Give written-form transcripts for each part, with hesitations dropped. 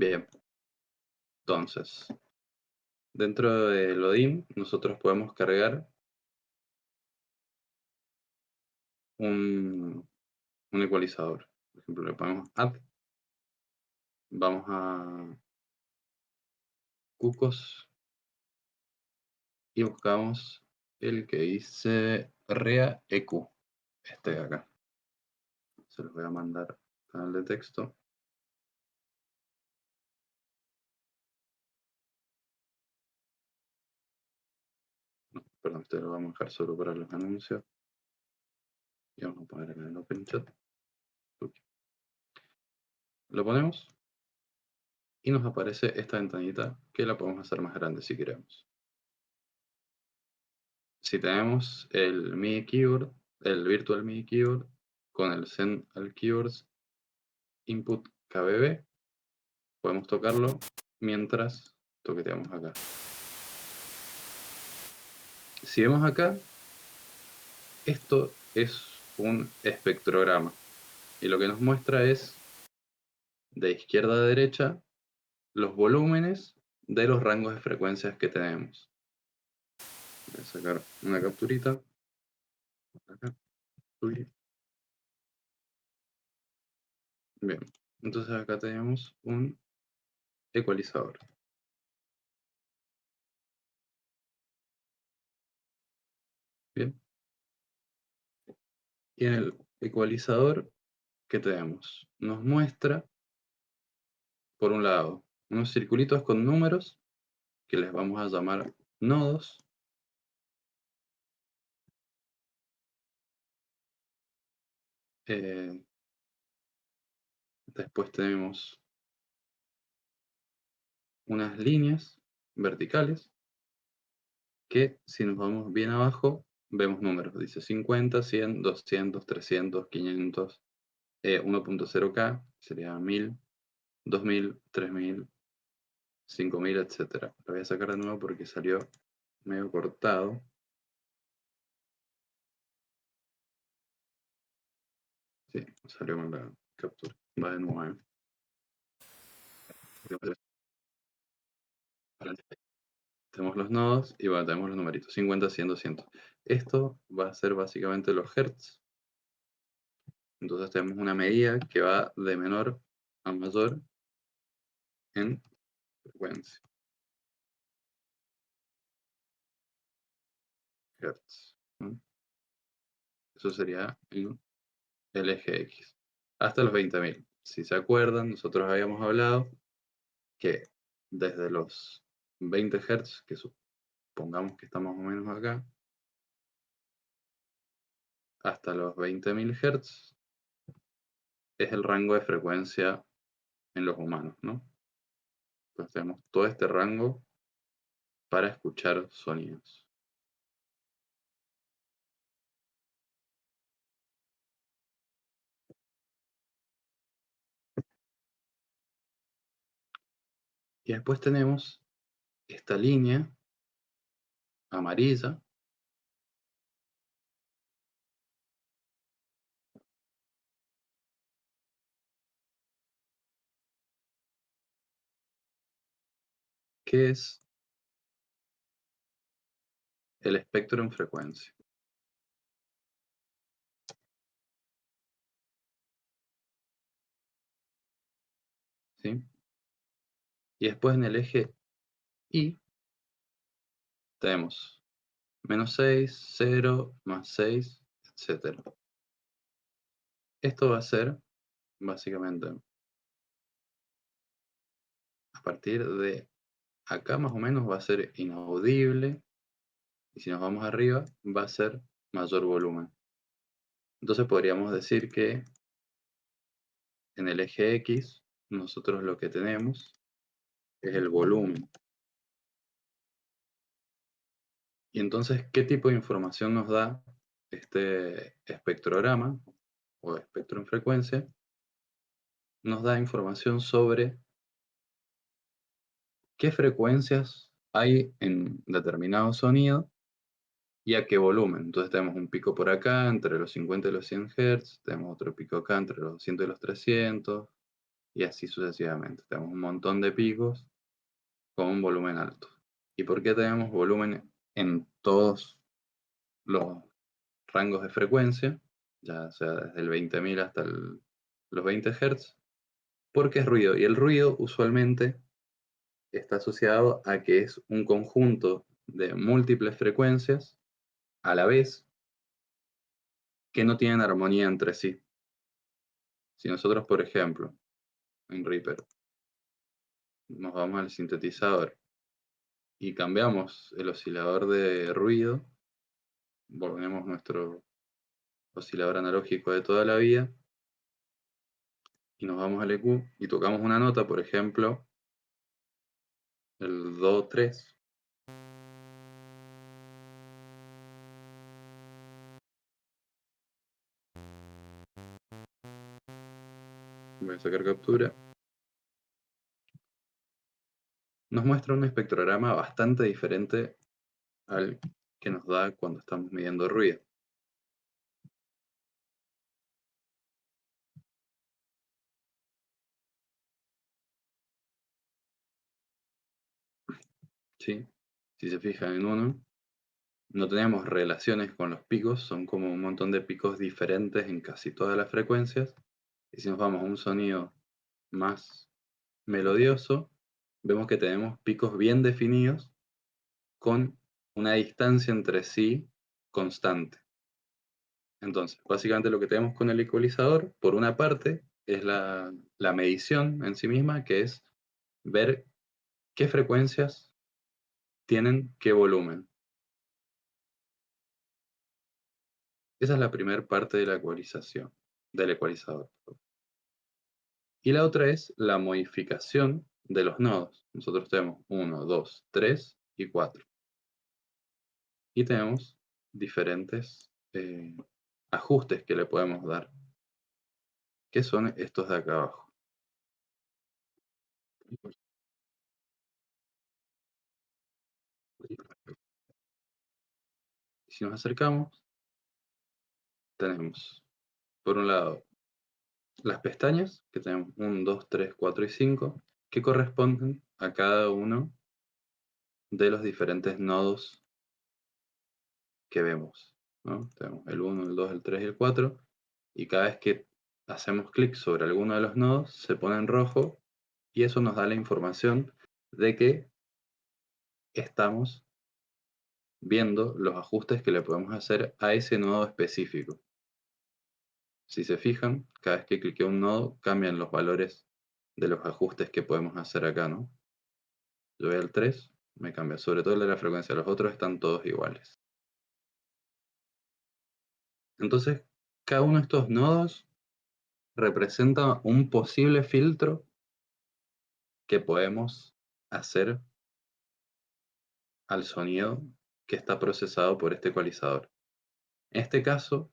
Bien, entonces, dentro del ODIM nosotros podemos cargar un, un ecualizador. Por ejemplo, le ponemos add, vamos a cucos y buscamos el que dice REA EQ, este de acá. Se los voy a mandar al canal de texto. No, perdón, este lo vamos a dejar solo para los anuncios. Y vamos a poner acá en el OpenChat. Lo ponemos y nos aparece esta ventanita que la podemos hacer más grande si queremos. Si tenemos el MIDI Keyboard, el Virtual MIDI Keyboard, con el Send al Keyboards Input KBB, podemos tocarlo mientras toqueteamos acá. Si vemos acá, esto es un espectrograma y lo que nos muestra es de izquierda a derecha los volúmenes de los rangos de frecuencias que tenemos. Voy a sacar una capturita. Acá. Bien, entonces acá tenemos un ecualizador. Bien, y en el ecualizador, ¿qué tenemos? Nos muestra, por un lado, unos circulitos con números que les vamos a llamar nodos. Después tenemos unas líneas verticales que, si nos vamos bien abajo, vemos números. Dice 50, 100, 200, 300, 500, 1.0K, sería 1000, 2000, 3000, 5000, etc. Lo voy a sacar de nuevo porque salió medio cortado. Sí, salió con la captura. Va de nuevo. Tenemos los nodos y bueno, tenemos los numeritos 50, 100, 200. Esto va a ser básicamente los hertz. Entonces tenemos una medida que va de menor a mayor en frecuencia. Hertz, ¿no? Eso sería en el eje X. Hasta los 20.000. Si se acuerdan, nosotros habíamos hablado que desde los 20 Hz, que supongamos que está más o menos acá, hasta los 20.000 Hz es el rango de frecuencia en los humanos, ¿no? Entonces tenemos todo este rango para escuchar sonidos. Y después tenemos esta línea amarilla que es el espectro en frecuencia. ¿Sí? Y después en el eje Y tenemos -6, 0, +6, etc. Esto va a ser básicamente a partir de acá más o menos va a ser inaudible y si nos vamos arriba va a ser mayor volumen. Entonces podríamos decir que en el eje X nosotros lo que tenemos es el volumen. Y entonces, ¿qué tipo de información nos da este espectrograma o espectro en frecuencia? Nos da información sobre qué frecuencias hay en determinado sonido y a qué volumen. Entonces tenemos un pico por acá entre los 50 y los 100 Hz, tenemos otro pico acá entre los 200 y los 300, y así sucesivamente. Tenemos un montón de picos con un volumen alto. ¿Y por qué tenemos volumen en todos los rangos de frecuencia, ya sea desde el 20.000 hasta los 20 Hz? Porque es ruido, y el ruido usualmente está asociado a que es un conjunto de múltiples frecuencias a la vez que no tienen armonía entre sí. Si nosotros, por ejemplo, en Reaper, nos vamos al sintetizador y cambiamos el oscilador de ruido, volvemos nuestro oscilador analógico de toda la vida, y nos vamos al EQ y tocamos una nota, por ejemplo, el Do 3, voy a sacar captura, nos muestra un espectrograma bastante diferente al que nos da cuando estamos midiendo ruido. ¿Sí? Si se fijan en uno, no tenemos relaciones con los picos, son como un montón de picos diferentes en casi todas las frecuencias. Y si nos vamos a un sonido más melodioso, vemos que tenemos picos bien definidos con una distancia entre sí constante. Entonces, básicamente lo que tenemos con el ecualizador, por una parte, es la medición en sí misma, que es ver qué frecuencias tienen qué volumen. Esa es la primera parte de la ecualización, del ecualizador. Y la otra es la modificación de los nodos. Nosotros tenemos 1, 2, 3 y 4. Y tenemos diferentes ajustes que le podemos dar, que son estos de acá abajo. Si nos acercamos, tenemos, por un lado, las pestañas, que tenemos 1, 2, 3, 4 y 5, que corresponden a cada uno de los diferentes nodos que vemos, ¿no? Tenemos el 1, el 2, el 3 y el 4, y cada vez que hacemos clic sobre alguno de los nodos, se pone en rojo, y eso nos da la información de que estamos viendo los ajustes que le podemos hacer a ese nodo específico. Si se fijan, cada vez que cliqueo un nodo, cambian los valores de los ajustes que podemos hacer acá, ¿no? Yo voy al 3, me cambia, sobre todo el de la frecuencia, los otros están todos iguales. Entonces, cada uno de estos nodos representa un posible filtro que podemos hacer al sonido que está procesado por este ecualizador. En este caso,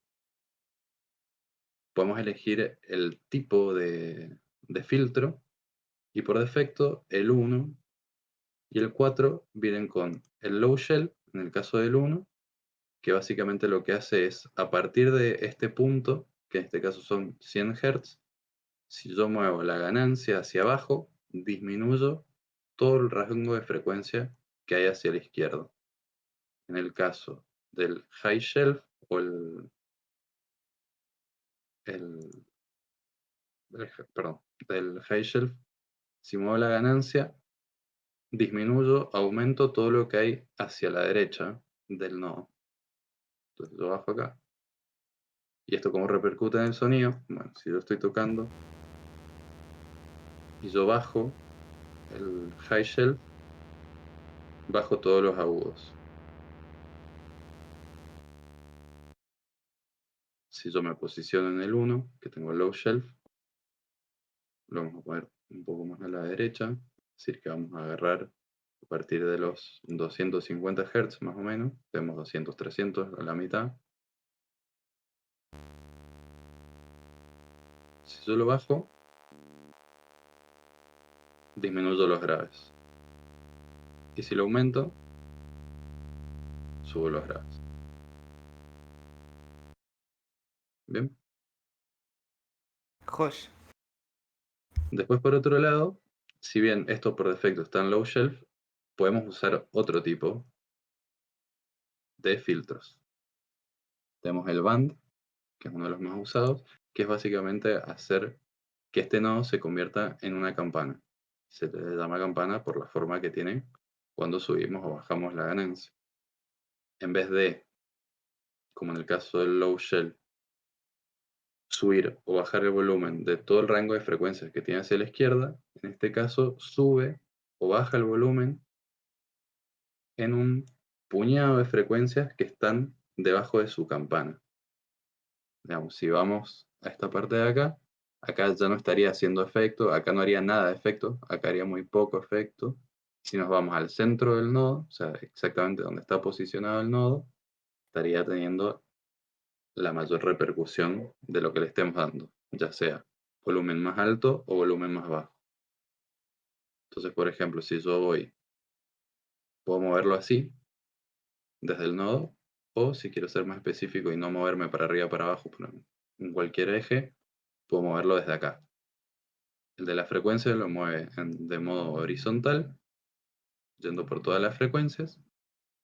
podemos elegir el tipo de filtro, y por defecto el 1 y el 4 vienen con el low shell, en el caso del 1, que básicamente lo que hace es, a partir de este punto, que en este caso son 100 Hz, si yo muevo la ganancia hacia abajo, disminuyo todo el rango de frecuencia que hay hacia la izquierda. En el caso del high shelf o el- perdón, del high shelf, si muevo la ganancia, disminuyo, aumento todo lo que hay hacia la derecha del nodo. Entonces yo bajo acá. ¿Y esto cómo repercute en el sonido? Bueno, si yo estoy tocando y yo bajo el high shelf, bajo todos los agudos. Si yo me posiciono en el 1, que tengo el low shelf, lo vamos a poner un poco más a la derecha, es decir que vamos a agarrar a partir de los 250 Hz más o menos, tenemos 200, 300 a la mitad. Si yo lo bajo, disminuyo los graves. Y si lo aumento, subo los graves. ¿Bien? Josh, Después, por otro lado, si bien esto por defecto está en low shelf, podemos usar otro tipo de filtros. Tenemos el band, que es uno de los más usados, que es básicamente hacer que este nodo se convierta en una campana. Se le llama campana por la forma que tiene cuando subimos o bajamos la ganancia. En vez de, como en el caso del low shelf, subir o bajar el volumen de todo el rango de frecuencias que tiene hacia la izquierda, en este caso sube o baja el volumen en un puñado de frecuencias que están debajo de su campana. Digamos, si vamos a esta parte de acá, acá ya no estaría haciendo efecto, acá no haría nada de efecto, acá haría muy poco efecto. Si nos vamos al centro del nodo, o sea, exactamente donde está posicionado el nodo, estaría teniendo la mayor repercusión de lo que le estemos dando, ya sea volumen más alto o volumen más bajo. Entonces, por ejemplo, si yo voy, puedo moverlo así, desde el nodo, o si quiero ser más específico y no moverme para arriba o para abajo, pero en cualquier eje, puedo moverlo desde acá. El de la frecuencia lo mueve de modo horizontal, yendo por todas las frecuencias,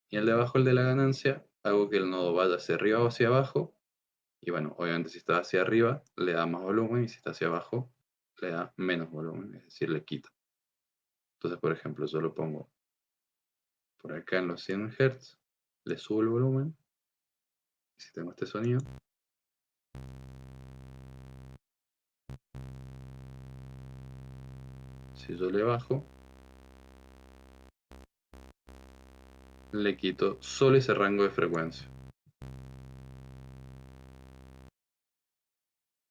y el de abajo, el de la ganancia, hago que el nodo vaya hacia arriba o hacia abajo, y bueno, obviamente si está hacia arriba, le da más volumen, y si está hacia abajo, le da menos volumen, es decir, le quita. Entonces, por ejemplo, yo lo pongo por acá en los 100 Hz, le subo el volumen, y si tengo este sonido, si yo le bajo, le quito solo ese rango de frecuencia.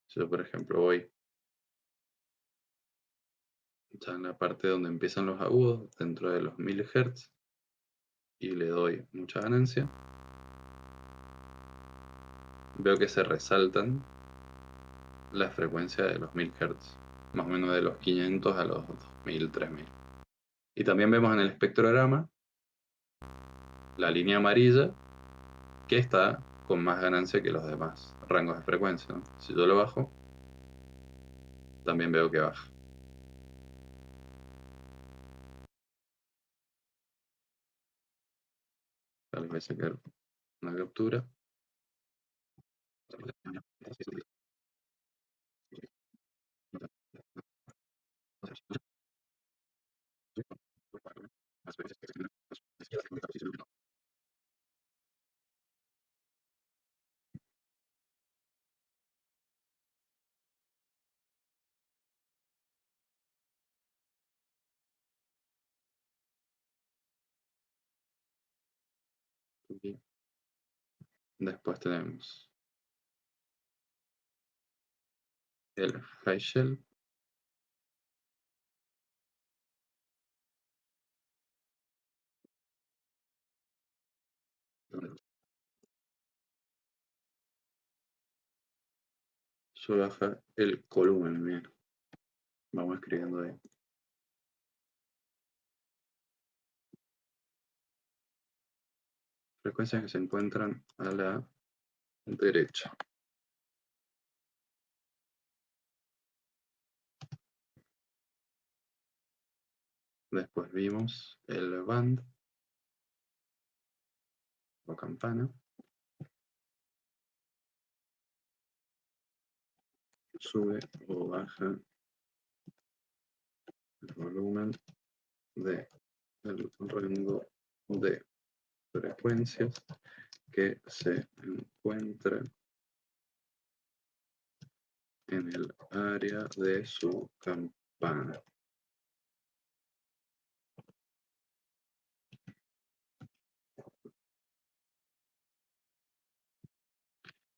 Si yo, por ejemplo, voy ya en la parte donde empiezan los agudos, dentro de los 1000 Hz, y le doy mucha ganancia, veo que se resaltan las frecuencias de los 1000 Hz, más o menos de los 500 a los 2000, 3000. Y también vemos en el espectrograma la línea amarilla que está con más ganancia que los demás rangos de frecuencia, ¿no? Si yo lo bajo, también veo que baja. Les voy a sacar una captura. Después tenemos el high shell. Yo baja el volumen, bien. Vamos escribiendo ahí. Frecuencias que se encuentran a la derecha. Después vimos el band o campana. Sube o baja el volumen del rango de frecuencias que se encuentra en el área de su campana.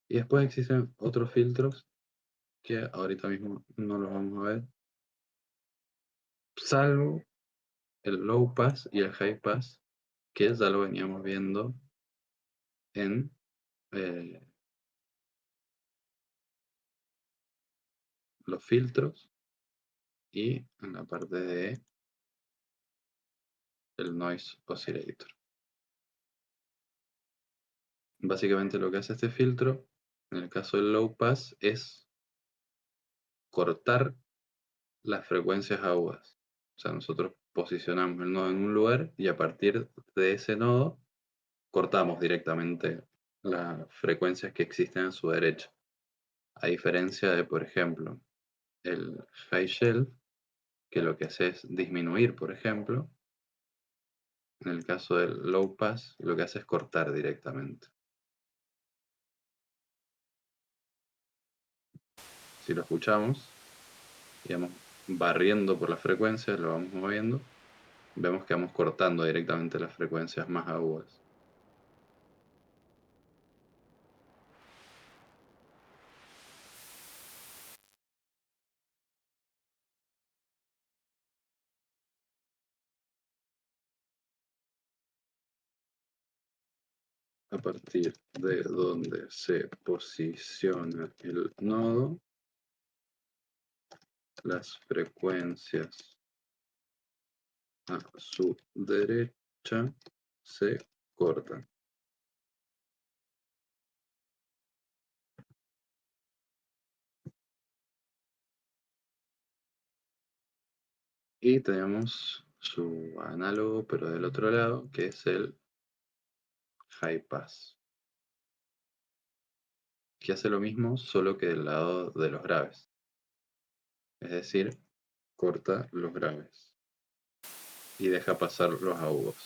Y después existen otros filtros que ahorita mismo no los vamos a ver, salvo el low pass y el high pass, que ya lo veníamos viendo en eh, los filtros y en la parte de el noise oscillator. Básicamente lo que hace este filtro, en el caso del low pass, es cortar las frecuencias agudas. O sea, nosotros posicionamos el nodo en un lugar y a partir de ese nodo cortamos directamente las frecuencias que existen a su derecha. A diferencia de, por ejemplo, el high shelf, que lo que hace es disminuir, por ejemplo. En el caso del low pass, lo que hace es cortar directamente. Si lo escuchamos, y vamos barriendo por las frecuencias, lo vamos moviendo, vemos que vamos cortando directamente las frecuencias más agudas. A partir de donde se posiciona el nodo, las frecuencias a su derecha se cortan. Y tenemos su análogo, pero del otro lado, que es el high pass, que hace lo mismo, solo que del lado de los graves. Es decir, corta los graves y deja pasar los agudos.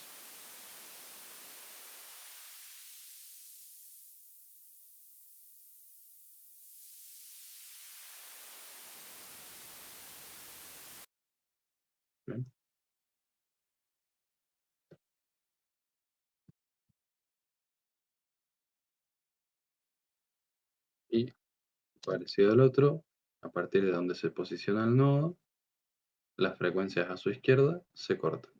¿Bien? Y parecido al otro, a partir de donde se posiciona el nodo, las frecuencias a su izquierda se cortan.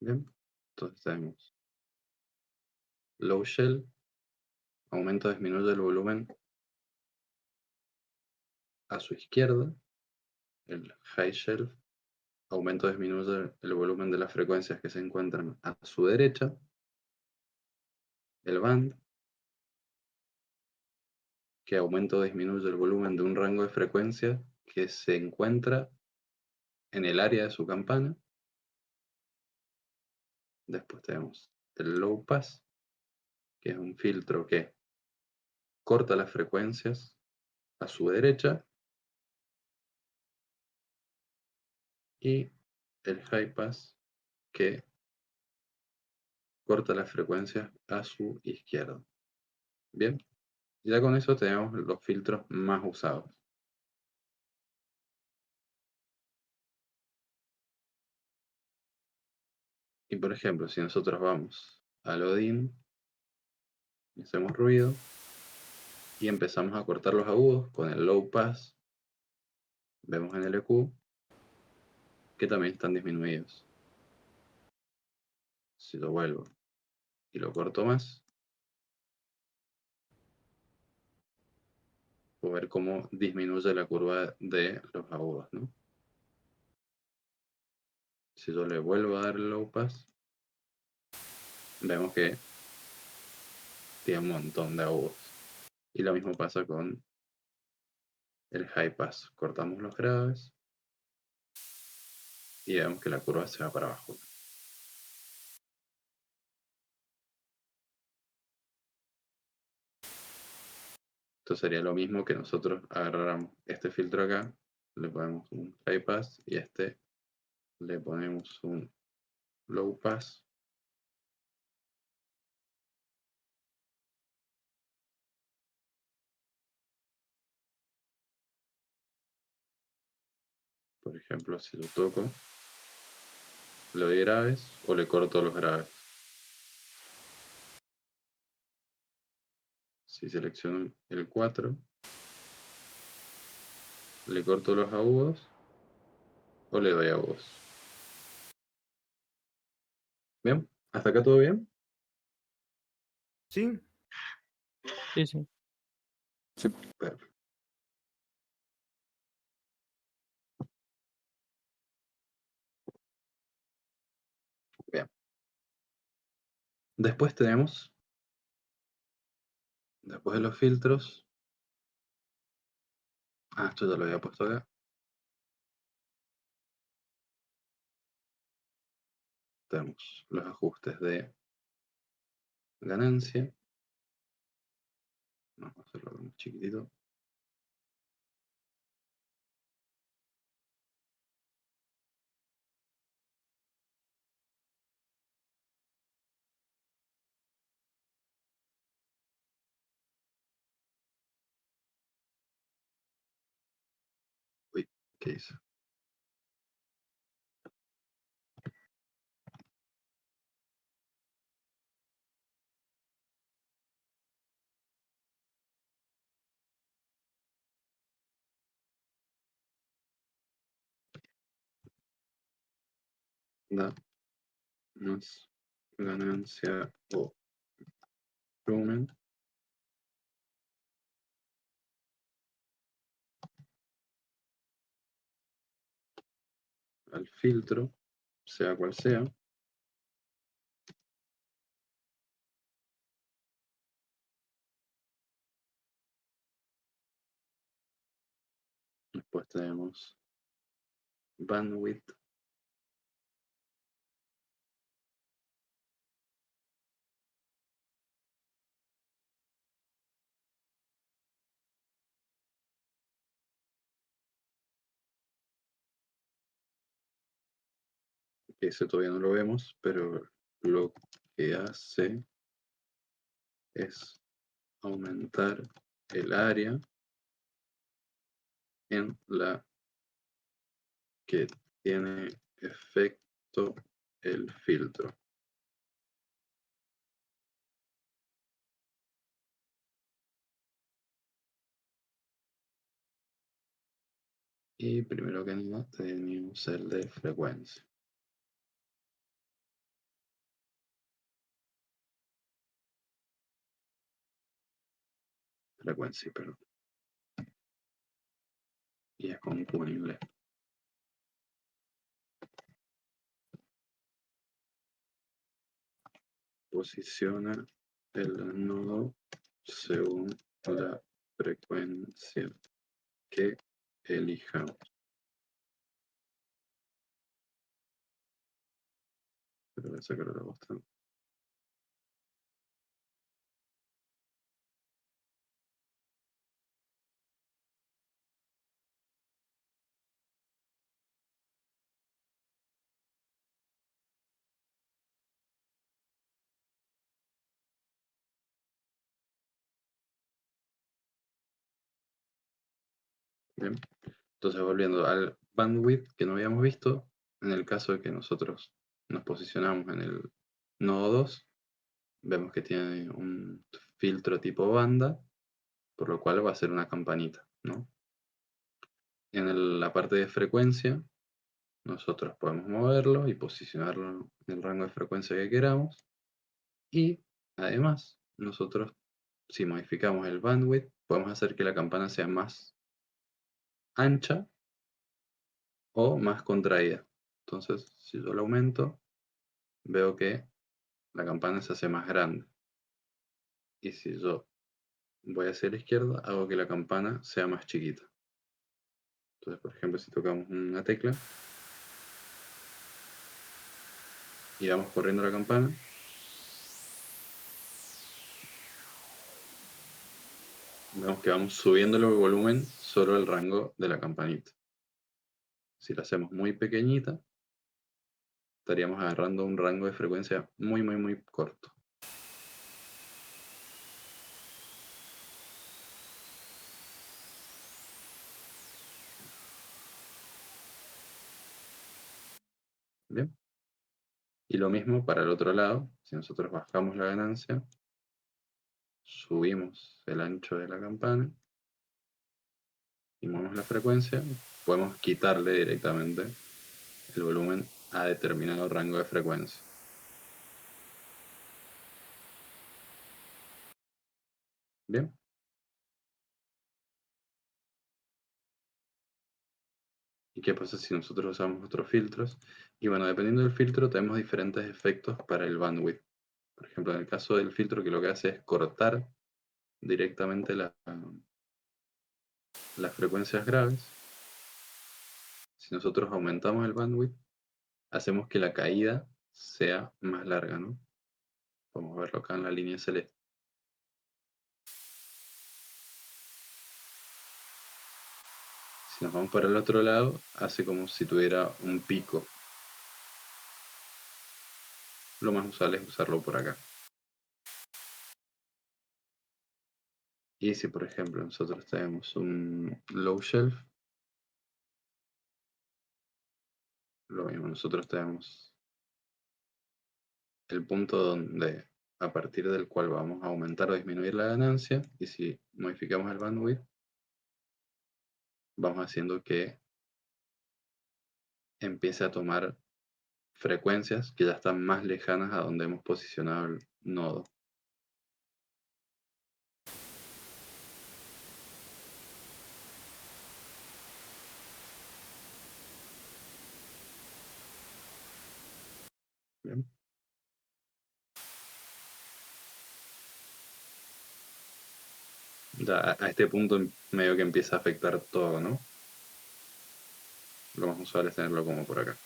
Bien, entonces tenemos low shell, aumenta o disminuye el volumen a su izquierda, el high shelf, aumenta o disminuye el volumen de las frecuencias que se encuentran a su derecha, el band, que aumenta o disminuye el volumen de un rango de frecuencia que se encuentra en el área de su campana. Después tenemos el low pass, que es un filtro que corta las frecuencias a su derecha, y el high pass, que corta las frecuencias a su izquierda. Bien, ya con eso tenemos los filtros más usados. Y por ejemplo, si nosotros vamos al Odin, hacemos ruido y empezamos a cortar los agudos con el low pass, vemos en el EQ que también están disminuidos. Si lo vuelvo y lo corto más, puedo ver cómo disminuye la curva de los agudos, ¿no? Si yo le vuelvo a dar el low pass, vemos que tiene un montón de agudos. Y lo mismo pasa con el high pass. Cortamos los graves y vemos que la curva se va para abajo. Esto sería lo mismo que nosotros agarráramos este filtro acá, le ponemos un high pass y a este le ponemos un low pass. Por ejemplo, si lo toco, le doy graves o le corto los graves. Si selecciono el 4, le corto los agudos o le doy agudos. ¿Bien? ¿Hasta acá todo bien? Sí, Sí, sí. Perfecto. Bien. Después tenemos, después de los filtros, Esto ya lo había puesto acá. Tenemos los ajustes de ganancia. Vamos a hacerlo más chiquitito. Uy, ¿qué hice? Da más ganancia o volumen al filtro, sea cual sea. Después tenemos bandwidth, que ese todavía no lo vemos, pero lo que hace es aumentar el área en la que tiene efecto el filtro. Y primero que nada tenemos el de frecuencia. Frecuencia, perdón. Y es con Q en inglés. Posiciona el nodo según la frecuencia que elijamos. Pero voy a sacar la bosta. Bien. Entonces, volviendo al bandwidth que no habíamos visto, en el caso de que nosotros nos posicionamos en el nodo 2, vemos que tiene un filtro tipo banda, por lo cual va a ser una campanita, ¿no? En la parte de frecuencia, nosotros podemos moverlo y posicionarlo en el rango de frecuencia que queramos. Y además, nosotros, si modificamos el bandwidth, podemos hacer que la campana sea más ancha o más contraída. Entonces, si yo lo aumento, veo que la campana se hace más grande. Y si yo voy hacia la izquierda, hago que la campana sea más chiquita. Entonces, por ejemplo, si tocamos una tecla y vamos corriendo la campana, vemos que vamos subiendo el volumen solo el rango de la campanita. Si la hacemos muy pequeñita, estaríamos agarrando un rango de frecuencia muy, muy, muy corto. Bien. Y lo mismo para el otro lado, si nosotros bajamos la ganancia, subimos el ancho de la campana y movemos la frecuencia, podemos quitarle directamente el volumen a determinado rango de frecuencia. Bien. ¿Y qué pasa si nosotros usamos otros filtros? Y bueno, dependiendo del filtro tenemos diferentes efectos para el bandwidth. Por ejemplo, en el caso del filtro que lo que hace es cortar directamente la las frecuencias graves, si nosotros aumentamos el bandwidth, hacemos que la caída sea más larga, ¿no? Vamos a verlo acá en la línea celeste. Si nos vamos para el otro lado, hace como si tuviera un pico. Lo más usual es usarlo por acá. Y si por ejemplo nosotros tenemos un low shelf, lo mismo, nosotros tenemos el punto donde a partir del cual vamos a aumentar o disminuir la ganancia, y si modificamos el bandwidth, vamos haciendo que empiece a tomar frecuencias que ya están más lejanas a donde hemos posicionado el nodo. Bien. Ya a este punto medio que empieza a afectar todo, ¿no? Lo más usual es tenerlo como por acá.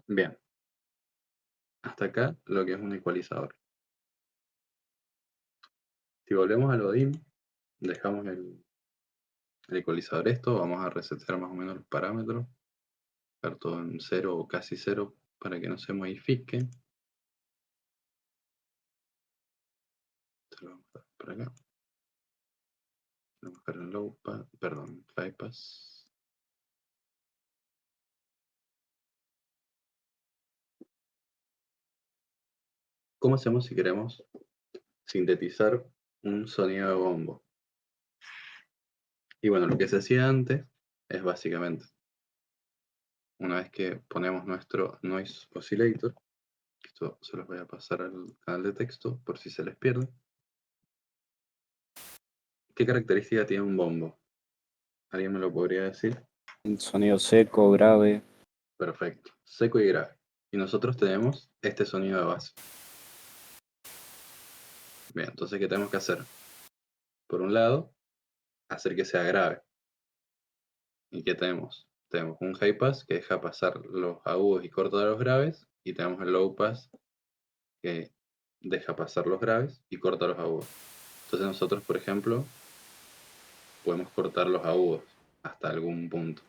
Bien, hasta acá lo que es un ecualizador. Si volvemos al Odin, dejamos el ecualizador esto, vamos a resetear más o menos los parámetros, dejar todo en 0 o casi 0 para que no se modifique. Esto lo vamos a dar por acá. Vamos a buscar el low pass, perdón, high pass. ¿Cómo hacemos si queremos sintetizar un sonido de bombo? Y bueno, lo que se hacía antes es básicamente, una vez que ponemos nuestro noise oscillator, esto se los voy a pasar al canal de texto por si se les pierde. ¿Qué característica tiene un bombo? ¿Alguien me lo podría decir? El sonido seco, grave. Perfecto, seco y grave. Y nosotros tenemos este sonido de base. Bien, entonces, ¿qué tenemos que hacer? Por un lado, hacer que sea grave. ¿Y qué tenemos? Tenemos un high pass que deja pasar los agudos y corta los graves, y tenemos el low pass que deja pasar los graves y corta los agudos. Entonces nosotros, por ejemplo, podemos cortar los agudos hasta algún punto.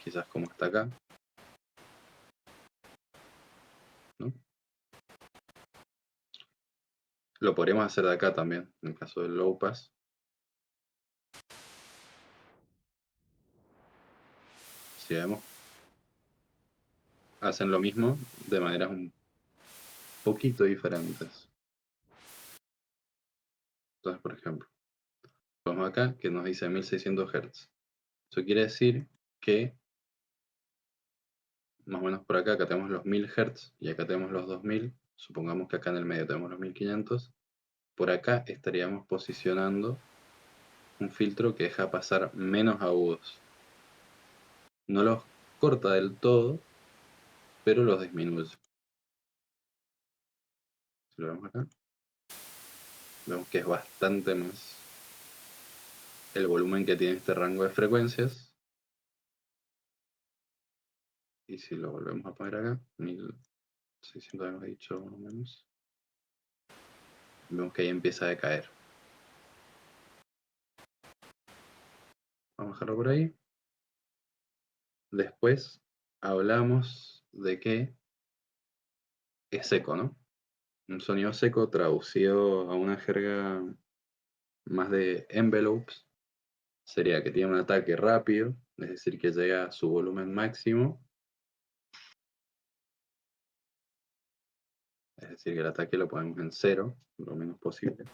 Quizás como está acá, ¿no? Lo podríamos hacer de acá también, en el caso del low pass. Si vemos, hacen lo mismo de maneras un poquito diferentes. Entonces, por ejemplo, vamos acá que nos dice 1600 Hz. Eso quiere decir que más o menos por acá, acá tenemos los 1000 Hz y acá tenemos los 2000. Supongamos que acá en el medio tenemos los 1500. Por acá estaríamos posicionando un filtro que deja pasar menos agudos. No los corta del todo, pero los disminuye. Si lo vemos acá, vemos que es bastante más el volumen que tiene este rango de frecuencias. Y si lo volvemos a poner acá, 1600 hemos dicho más o menos, vemos que ahí empieza a decaer. Vamos a dejarlo por ahí. Después hablamos de que es seco, ¿no? Un sonido seco traducido a una jerga más de envelopes sería que tiene un ataque rápido, es decir, que llega a su volumen máximo, es decir, que el ataque lo ponemos en cero, lo menos posible.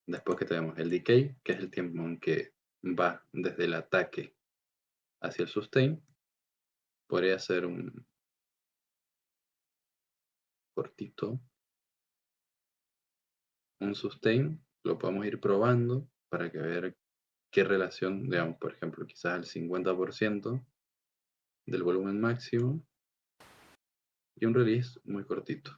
Después que tenemos el decay, que es el tiempo en que va desde el ataque hacia el sustain, podría ser un cortito. un sustain, lo podemos ir probando para que ver qué relación, digamos, por ejemplo, quizás el 50% del volumen máximo y un release muy cortito.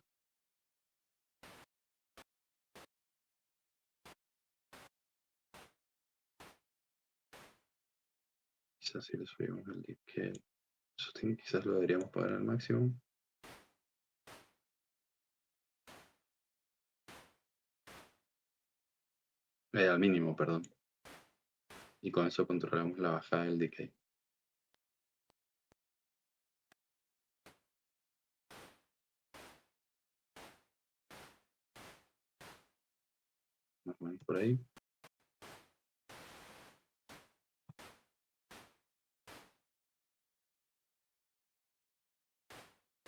Quizás si le subimos el decay, sustain quizás lo deberíamos poner al máximo. Al mínimo, perdón. Y con eso controlamos la bajada del decay. Más o menos por ahí.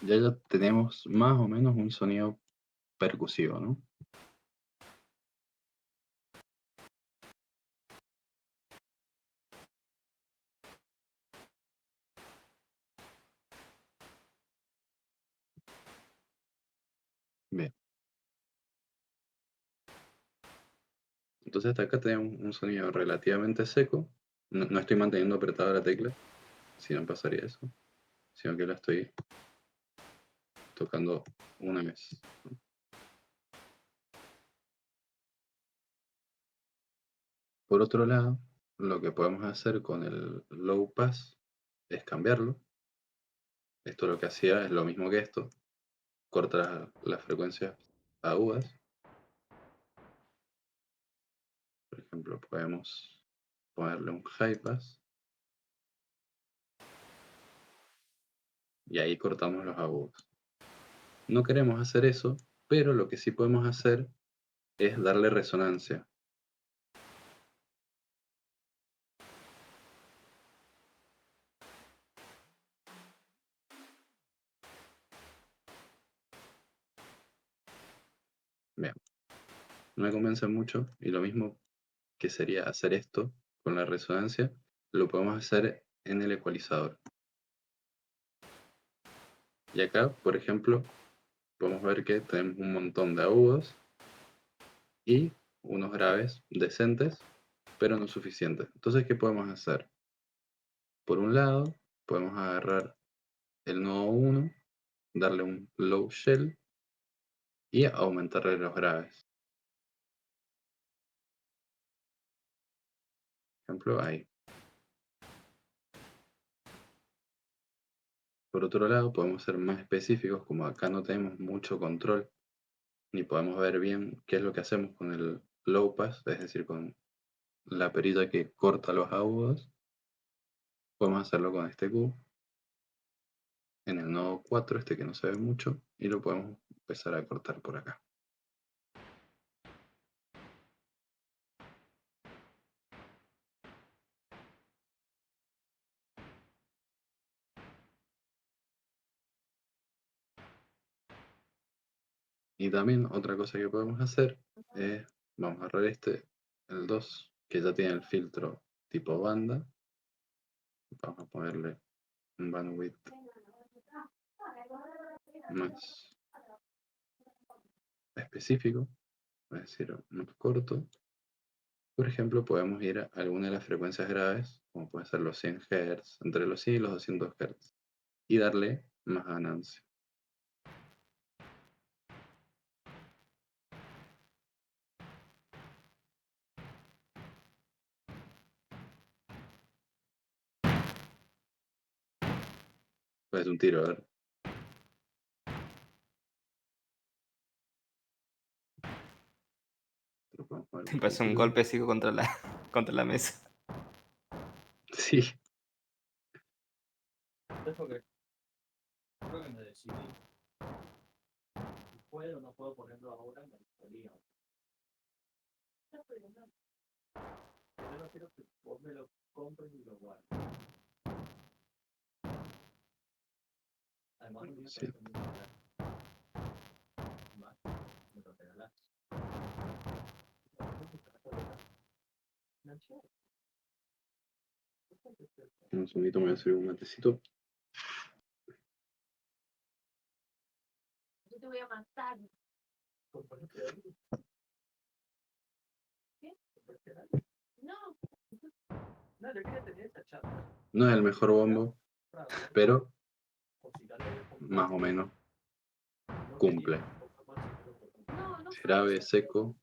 Ya tenemos más o menos un sonido percusivo, ¿no? Bien. Entonces hasta acá tenemos un sonido relativamente seco. No estoy manteniendo apretada la tecla, si no pasaría eso, sino que la estoy tocando una vez. Por otro lado, lo que podemos hacer con el low pass es cambiarlo. Esto lo que hacía es lo mismo que esto, corta las frecuencias agudas. Por ejemplo, podemos ponerle un high pass y ahí cortamos los agudos. No queremos hacer eso, pero lo que sí podemos hacer es darle resonancia. Bien, no me convence mucho y lo mismo que sería hacer esto con la resonancia, lo podemos hacer en el ecualizador. Y acá, por ejemplo, podemos ver que tenemos un montón de agudos y unos graves decentes, pero no suficientes. Entonces, ¿qué podemos hacer? Por un lado, podemos agarrar el nodo 1, darle un low shell y aumentarle los graves. Por ejemplo, ahí. Por otro lado, podemos ser más específicos, como acá no tenemos mucho control, ni podemos ver bien qué es lo que hacemos con el low pass, es decir, con la perilla que corta los agudos. Podemos hacerlo con este Q, en el nodo 4, este que no se ve mucho, y lo podemos empezar a cortar por acá. Y también otra cosa que podemos hacer es, vamos a agarrar el 2, que ya tiene el filtro tipo banda. Vamos a ponerle un bandwidth más específico, es decir, más corto. Por ejemplo, podemos ir a alguna de las frecuencias graves, como pueden ser los 100 Hz, entre los 100 y los 200 Hz, y darle más ganancia. Pues un tiro, a ver. Lo podemos poner un Empezó un poquito. golpe ciego contra contra la mesa. Sí, Es porque creo que me decidí. Si puedo o no puedo ponerlo ahora, me gustaría. Yo no quiero que vos me lo compres y lo guardes. Además, no sí. me muy barato. Más, me lo regalás. Un segundito, me voy a servir un matecito. Yo te voy a matar. No, no, yo quería tener esta charla. No es el mejor bombo, pero O si tal vez más o menos no cumple. quería un poco más y no lo compré. No, no fue Grave, esa. seco.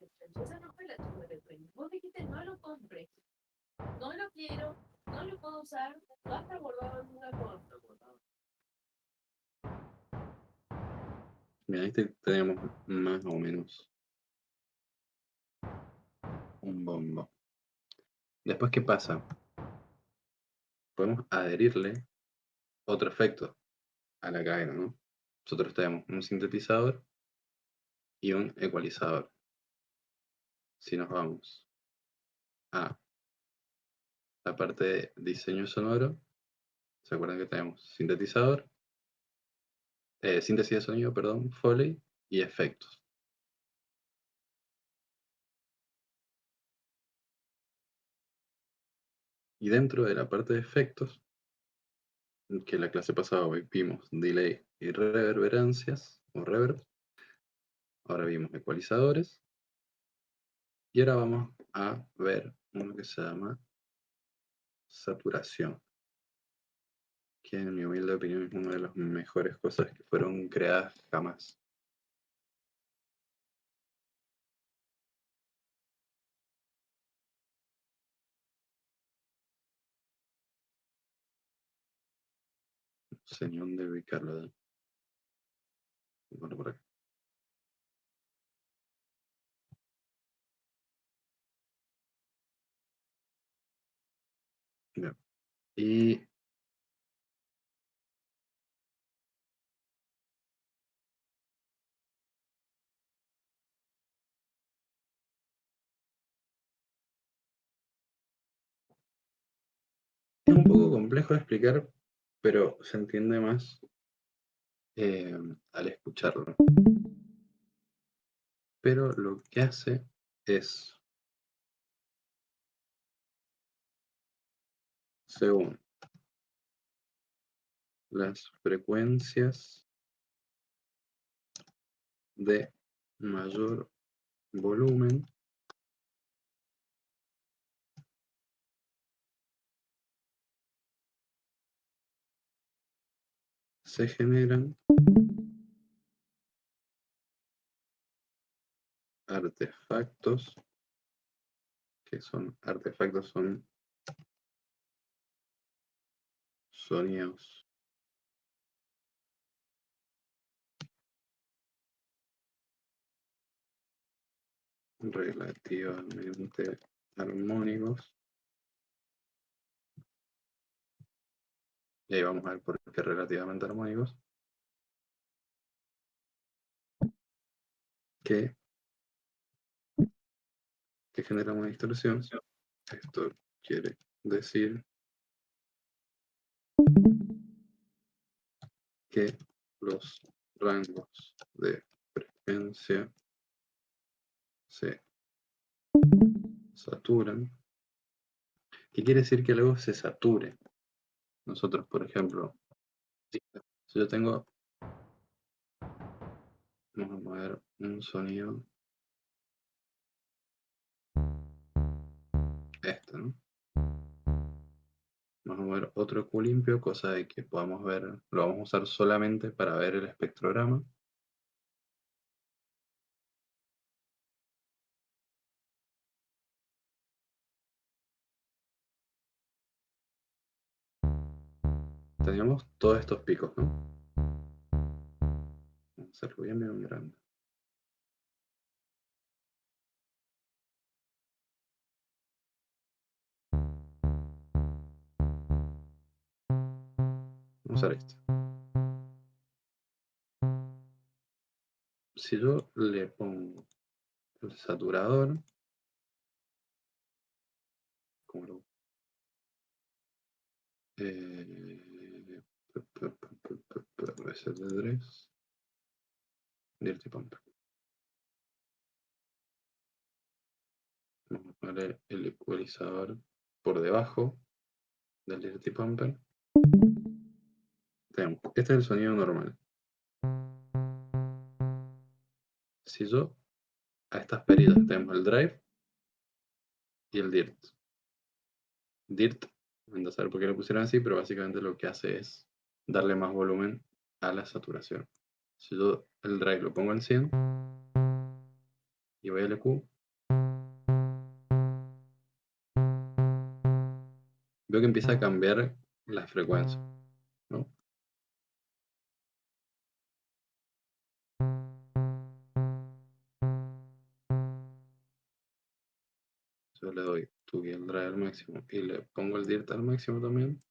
Esa no fue la turma de premio. Vos dijiste no lo compres. No lo quiero. No lo puedo usar. Basta guardado en una cosa. Mira, ahí tenemos más o menos un bombo. Después, ¿qué pasa? Podemos adherirle otro efecto a la cadena, ¿no? Nosotros tenemos un sintetizador y un ecualizador. Si nos vamos a la parte de diseño sonoro, ¿se acuerdan que tenemos sintetizador? Síntesis de sonido, perdón, Foley y efectos. Y dentro de la parte de efectos, que la clase pasada vimos delay y reverberancias o reverb, ahora vimos ecualizadores y ahora vamos a ver uno que se llama saturación, que en mi humilde opinión es una de las mejores cosas que fueron creadas jamás. No sé ni dónde ubicarlo. Bueno, por acá. Bien. Y es un poco complejo de explicar, pero se entiende más al escucharlo. Pero lo que hace es, según las frecuencias de mayor volumen, se generan artefactos, que son artefactos, son sonidos relativamente armónicos. Y ahí vamos a ver por qué relativamente armónicos. Que generan una distorsión. Esto quiere decir que los rangos de frecuencia se saturan. ¿Qué quiere decir que luego se sature? Nosotros, por ejemplo, si yo tengo, vamos a mover un sonido, ¿no? Vamos a mover otro Q limpio, cosa de que podamos ver, lo vamos a usar solamente para ver el espectrograma. Teníamos todos estos picos, ¿no? Vamos a hacerlo bien grande. Vamos a hacer esto. Si yo le pongo el saturador, como lo RST3, Dirty Pumper. Vamos a poner el ecualizador por debajo del Dirty Pumper. Tenemos, este es el sonido normal. Si yo a estas perillas tenemos el drive, y el dirt. Dirt, anda a saber por qué lo pusieron así, pero básicamente lo que hace es darle más volumen a la saturación. Si yo el drive lo pongo en 100 y voy al EQ, veo que empieza a cambiar la frecuencia, ¿no? Yo le doy tuki el drive al máximo y le pongo el dirt al máximo también.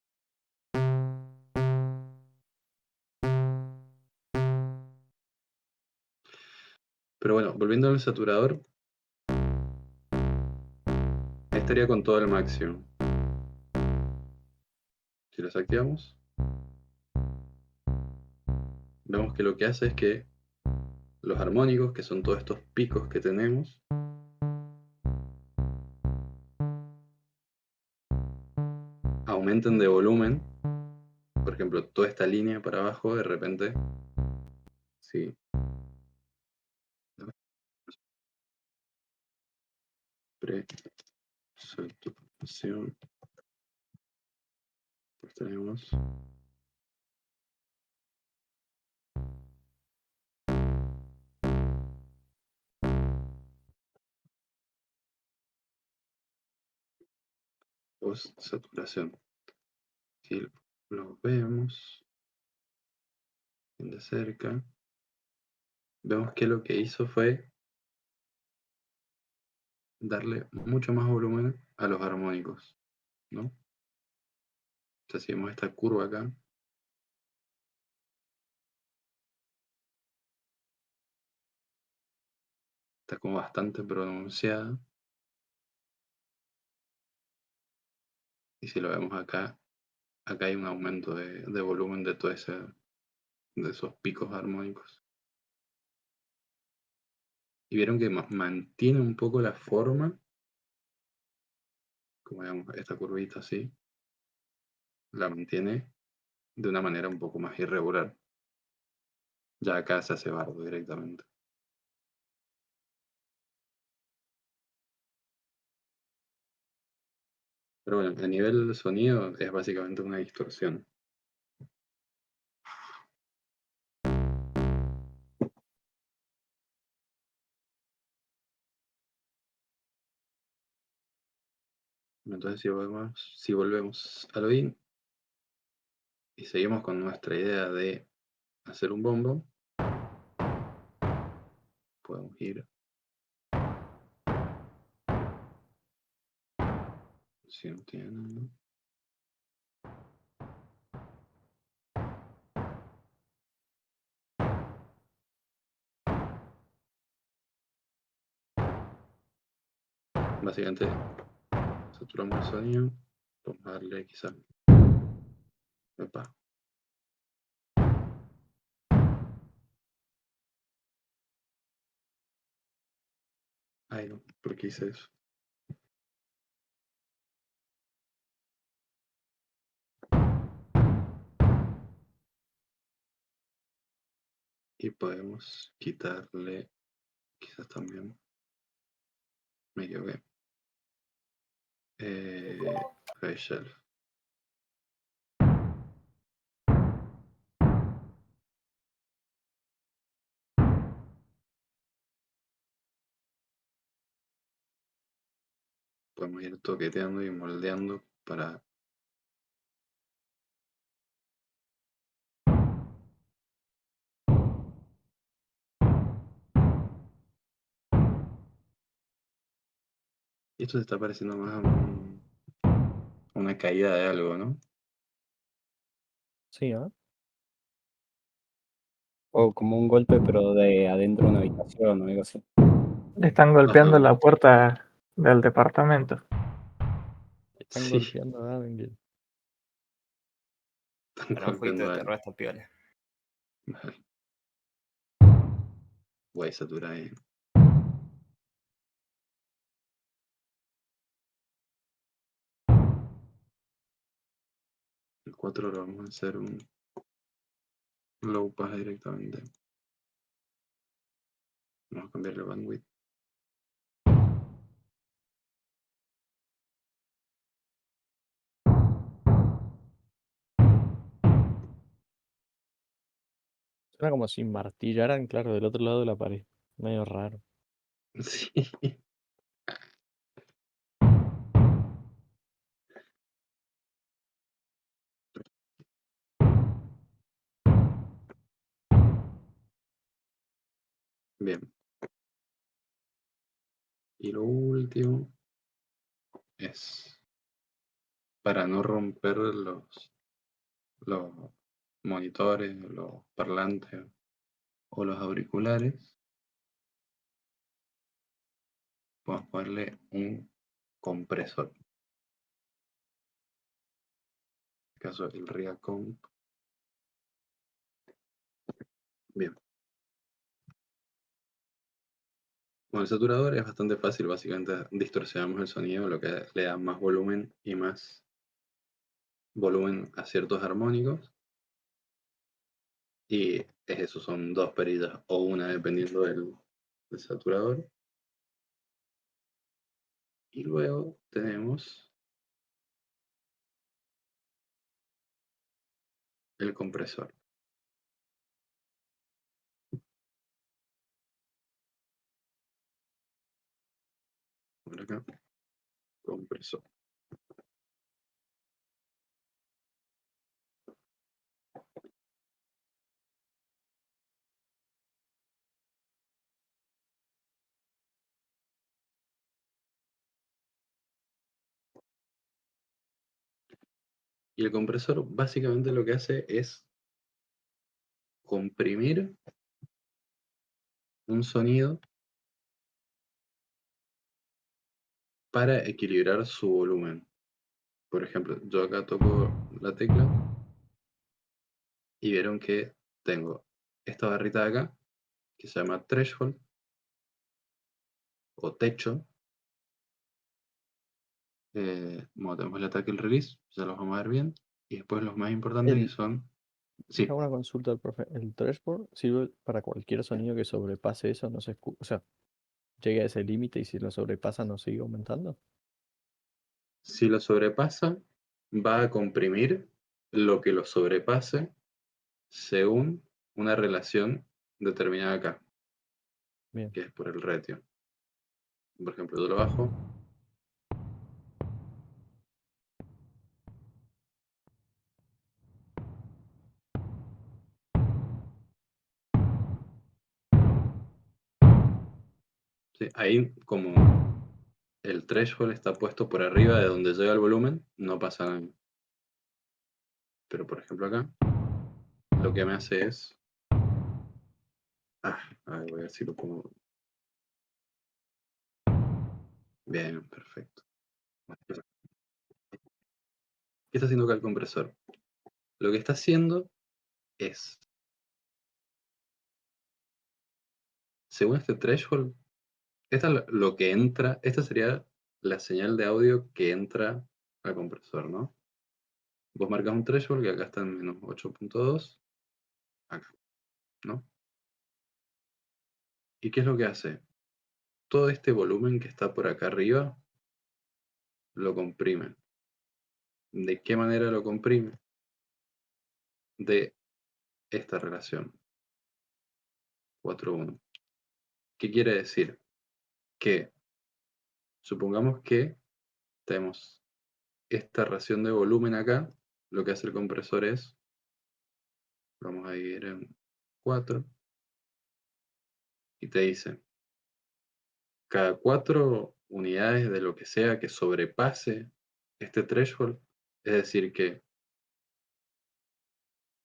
Pero bueno, volviendo al saturador, estaría con todo el máximo. Si lo desactivamos, vemos que lo que hace es que los armónicos, que son todos estos picos que tenemos, aumenten de volumen. Por ejemplo, toda esta línea para abajo, de repente, sí. Pre-saturación. Pues tenemos post-saturación. Si lo vemos de cerca, vemos que lo que hizo fue darle mucho más volumen a los armónicos, ¿no? Entonces, si vemos esta curva acá, está como bastante pronunciada. Y si lo vemos acá, acá hay un aumento de volumen de todo de esos picos armónicos. Y vieron que mantiene un poco la forma, como digamos esta curvita así, la mantiene de una manera un poco más irregular. Ya acá se hace bardo directamente. Pero bueno, a nivel de sonido es básicamente una distorsión. Entonces si volvemos al Odin y seguimos con nuestra idea de hacer un bombo, podemos ir si no tiene. Básicamente saturamos el sonido, vamos a darle quizá. Epa. Ay no, ¿por qué hice eso? Y podemos quitarle, quizás también, me equivoqué, High Shelf. Podemos ir toqueteando y moldeando para y esto se está pareciendo más a una caída de algo, ¿no? Sí, ¿no? O como un golpe, pero de adentro de una habitación o algo así. Le están golpeando Ajá. la puerta del departamento. Están Sí, golpeando a alguien. están Para un jueguito golpeando de a terror está piola. Vale. Voy a saturar ahí. El 4 lo vamos a hacer un low pass directamente. Vamos a cambiar el bandwidth. Suena como si martillaran, claro, del otro lado de la pared. Medio raro. Sí. Bien. Y lo último es para no romper los monitores, los parlantes o los auriculares, podemos ponerle un compresor. En este caso el Reacomp. Bien. Con el saturador es bastante fácil, básicamente distorsionamos el sonido, lo que le da más volumen y más volumen a ciertos armónicos. Y es eso, son dos perillas o una dependiendo del saturador. Y luego tenemos el compresor. Por acá, compresor. Y el compresor básicamente lo que hace es comprimir un sonido para equilibrar su volumen. Por ejemplo, yo acá toco la tecla y vieron que tengo esta barrita de acá que se llama threshold o techo. Bueno, tenemos el ataque y el release, ya los vamos a ver bien. Y después los más importantes que El, son... Sí, Hago una consulta al profe. ¿El threshold sirve para cualquier sonido que sobrepase eso? No se o sea, llegue a ese límite y si lo sobrepasa no sigue aumentando. si lo sobrepasa, va a comprimir lo que lo sobrepase según una relación determinada acá, Bien. que es por el ratio. Por ejemplo, yo lo bajo. Sí, ahí como el threshold está puesto por arriba de donde llega el volumen, no pasa nada. Pero por ejemplo acá, lo que me hace es... a ver, voy a ver si lo pongo... Bien, perfecto. ¿Qué está haciendo acá el compresor? Lo que está haciendo es, según este threshold, esta es lo que entra, esta sería la señal de audio que entra al compresor, ¿no? Vos marcas un threshold que acá está en menos 8.2, acá, ¿no? ¿Y qué es lo que hace? Todo este volumen que está por acá arriba lo comprime. ¿De qué manera lo comprime? De esta relación 4:1. ¿Qué quiere decir? Que supongamos que tenemos esta ración de volumen acá, lo que hace el compresor es, vamos a dividir en 4, y te dice, cada 4 unidades de lo que sea que sobrepase este threshold, es decir que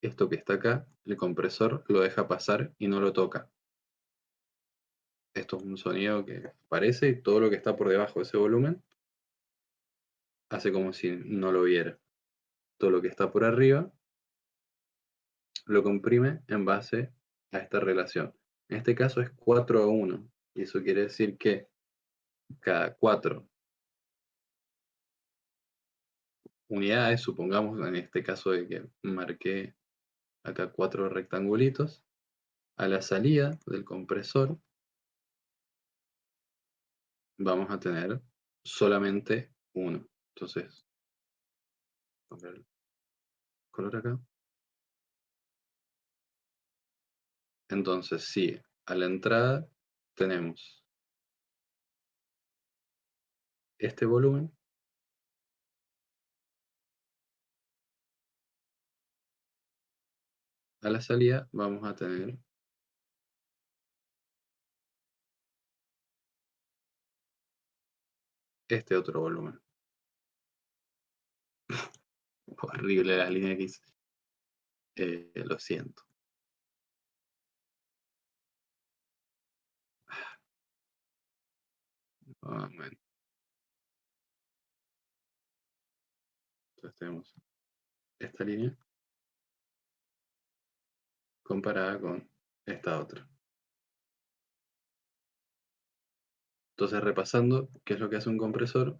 esto que está acá, el compresor lo deja pasar y no lo toca. Esto es un sonido que aparece y todo lo que está por debajo de ese volumen hace como si no lo viera. Todo lo que está por arriba lo comprime en base a esta relación. En este caso es 4:1, y eso quiere decir que cada 4 unidades, supongamos en este caso de que marqué acá 4 rectangulitos, a la salida del compresor vamos a tener solamente uno. Entonces, vamos a ver el color acá. Entonces, si a la entrada tenemos este volumen, a la salida vamos a tener este otro volumen. Horrible la línea que hice. Lo siento. Bueno. Entonces tenemos esta línea comparada con esta otra. Entonces, repasando, ¿qué es lo que hace un compresor?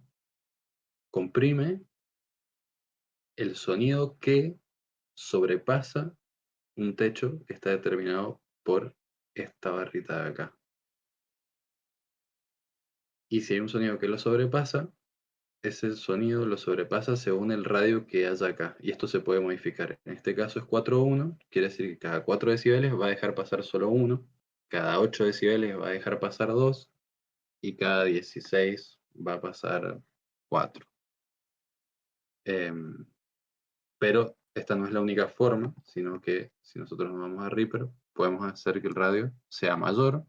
Comprime el sonido que sobrepasa un techo que está determinado por esta barrita de acá. Y si hay un sonido que lo sobrepasa, ese sonido lo sobrepasa según el radio que haya acá. Y esto se puede modificar. En este caso es 4.1, quiere decir que cada 4 decibeles va a dejar pasar solo 1, cada 8 decibeles va a dejar pasar 2, y cada 16 va a pasar 4. Pero esta no es la única forma, sino que si nosotros nos vamos a Reaper, podemos hacer que el radio sea mayor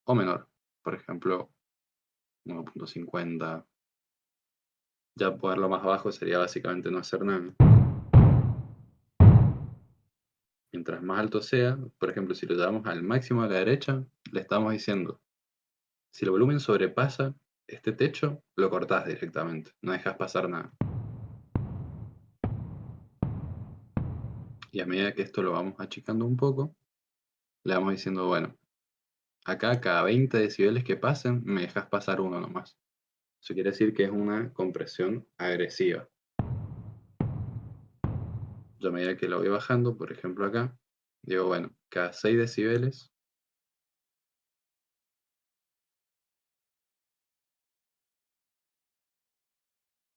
o menor. Por ejemplo, 1.50. Ya ponerlo más abajo sería básicamente no hacer nada. Mientras más alto sea, por ejemplo, si lo llevamos al máximo a la derecha, le estamos diciendo, si el volumen sobrepasa este techo, lo cortás directamente, no dejas pasar nada. Y a medida que esto lo vamos achicando un poco, le vamos diciendo, bueno, acá cada 20 decibeles que pasen, me dejas pasar uno nomás. Eso quiere decir que es una compresión agresiva. Yo a medida que lo voy bajando, por ejemplo acá, digo, bueno, cada 6 decibeles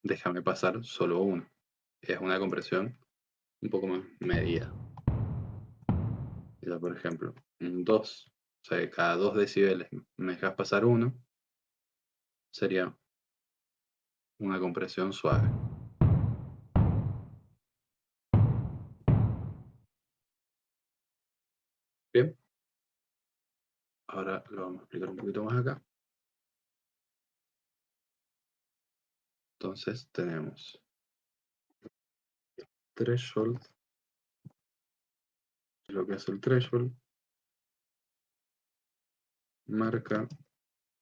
déjame pasar solo uno. Es una compresión un poco más medida. Ya, por ejemplo, un 2, o sea, que cada 2 decibeles me dejas pasar uno, sería una compresión suave. Bien, ahora lo vamos a explicar un poquito más acá. Entonces tenemos threshold. Lo que hace el threshold, marca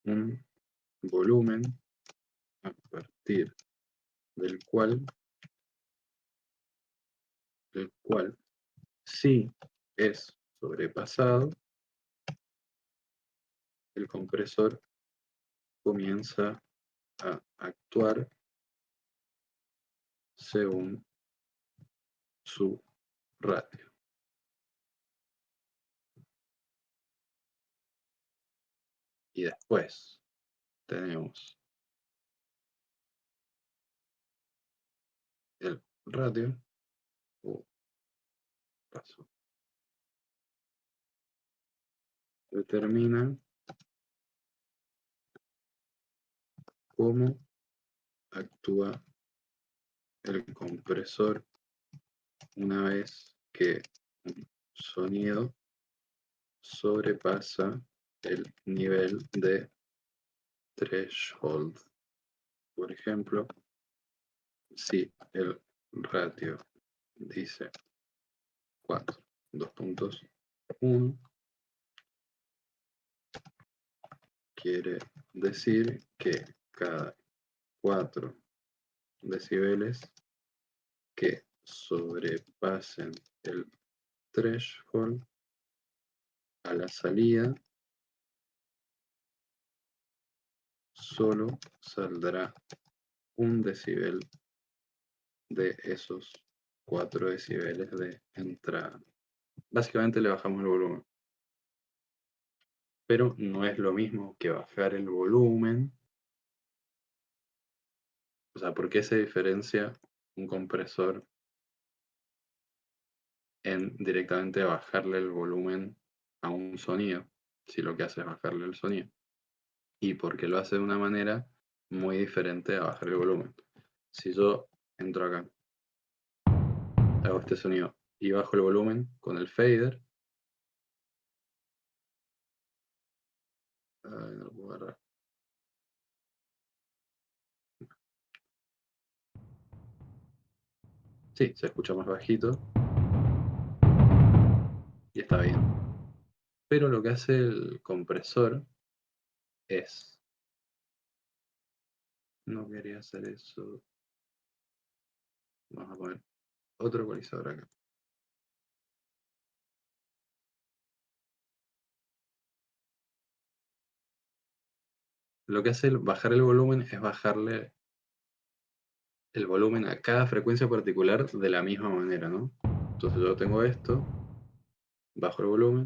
un volumen a partir del cual si es sobrepasado, el compresor comienza a actuar según su ratio. Y después tenemos el ratio, determina cómo actúa el compresor una vez que un sonido sobrepasa el nivel de threshold. Por ejemplo, si el ratio dice 4, 2.1, quiere decir que cada 4 decibeles que sobrepasen el threshold a la salida, solo saldrá un decibel de esos 4 decibeles de entrada. Básicamente le bajamos el volumen. Pero no es lo mismo que bajar el volumen. O sea, ¿por qué se diferencia un compresor en directamente bajarle el volumen a un sonido, si lo que hace es bajarle el sonido. Y porque lo hace de una manera muy diferente a bajar el volumen. Si yo entro acá, hago este sonido y bajo el volumen con el fader, ay, no lo puedo agarrar. Sí, se escucha más bajito y está bien. Pero lo que hace el compresor es... No quería hacer eso. Vamos a poner otro ecualizador acá. Lo que hace bajar el volumen es bajarle el volumen a cada frecuencia particular de la misma manera, ¿no? Entonces yo tengo esto, bajo el volumen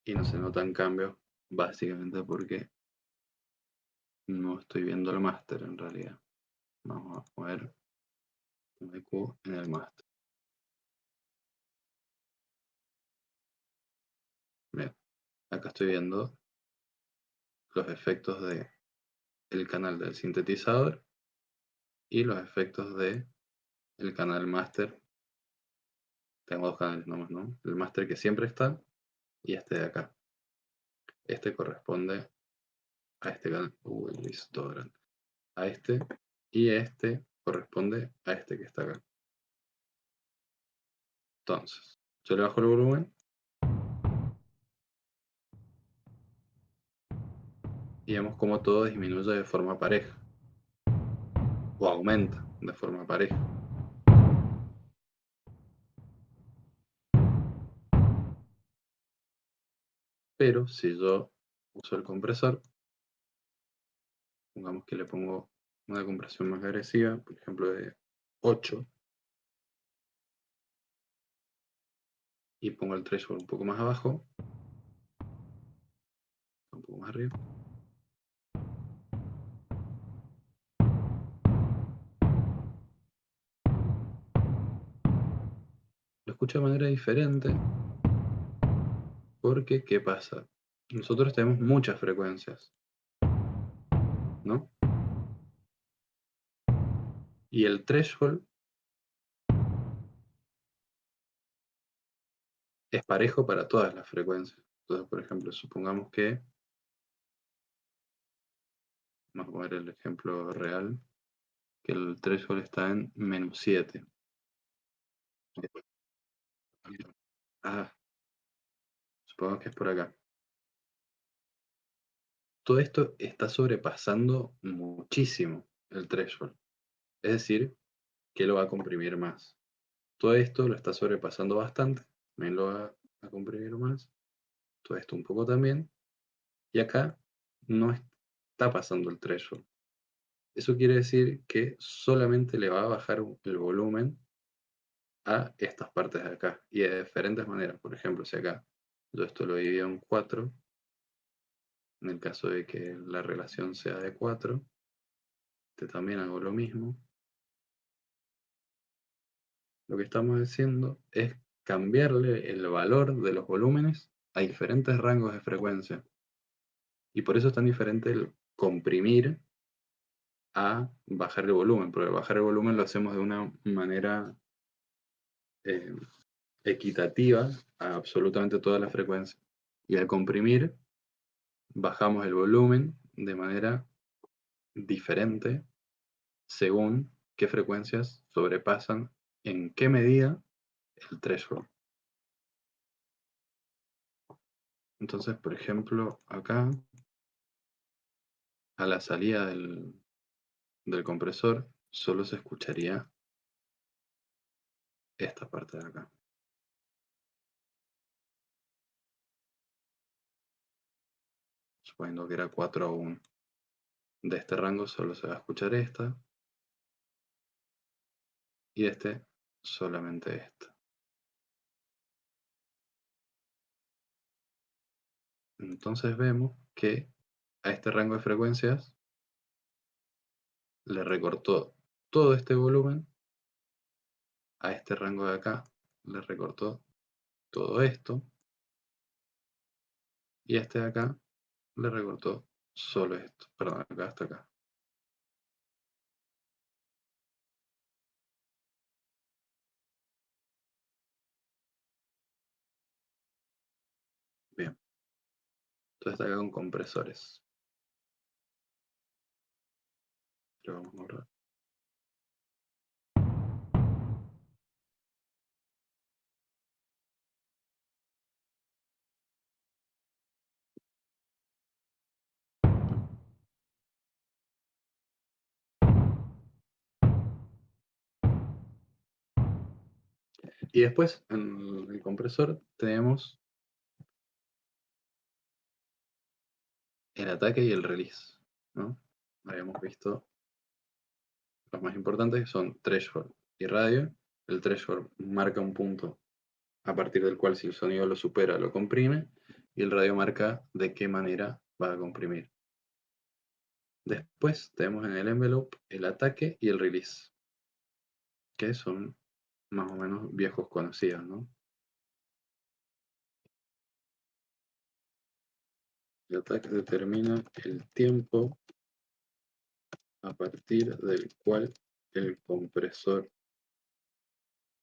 y no se notan cambios, básicamente porque no estoy viendo el máster en realidad. Vamos a poner un EQ en el máster. Bien, acá estoy viendo los efectos de el canal del sintetizador y los efectos de el canal máster. Tengo dos canales nomás, ¿no? El máster que siempre está y este de acá. Este corresponde a este canal. Listo, grande. A este y este corresponde a este que está acá. Entonces, yo le bajo el volumen y vemos como todo disminuye de forma pareja o aumenta de forma pareja. Pero si yo uso el compresor, pongamos que le pongo una compresión más agresiva, por ejemplo de 8, y pongo el threshold un poco más abajo, un poco más arriba, lo escucho de manera diferente porque, ¿qué pasa? Nosotros tenemos muchas frecuencias, ¿no? Y el threshold es parejo para todas las frecuencias. Entonces, por ejemplo, supongamos que, vamos a poner el ejemplo real, que el threshold está en -7. Ah, supongo que es por acá. Todo esto está sobrepasando muchísimo el threshold. Es decir, que lo va a comprimir más. Todo esto lo está sobrepasando bastante. También lo va a comprimir más. Todo esto un poco también. Y acá no está pasando el threshold. Eso quiere decir que solamente le va a bajar el volumen a estas partes de acá. Y de diferentes maneras. Por ejemplo, si acá yo esto lo divido en 4, en el caso de que la relación sea de 4, también hago lo mismo. Lo que estamos haciendo es cambiarle el valor de los volúmenes a diferentes rangos de frecuencia. Y por eso es tan diferente el comprimir a bajar el volumen, porque bajar el volumen lo hacemos de una manera equitativa a absolutamente todas las frecuencias. Y al comprimir, bajamos el volumen de manera diferente según qué frecuencias sobrepasan en qué medida el threshold. Entonces, por ejemplo, acá, a la salida del compresor, solo se escucharía esta parte de acá. Suponiendo que era 4 a 1. De este rango solo se va a escuchar esta. Y de este, solamente esta. Entonces vemos que a este rango de frecuencias le recortó todo este volumen a este rango de acá le recortó todo esto. Y a este de acá le recortó solo esto. Perdón, acá hasta acá. Bien. Entonces está acá con compresores. Lo vamos a borrar. Y después en el compresor tenemos el ataque y el release, ¿no? Habíamos visto los más importantes que son threshold y radio. El threshold marca un punto a partir del cual si el sonido lo supera lo comprime y el radio marca de qué manera va a comprimir. Después tenemos en el envelope el ataque y el release, que son más o menos viejos conocidos, ¿no? El ataque determina el tiempo a partir del cual el compresor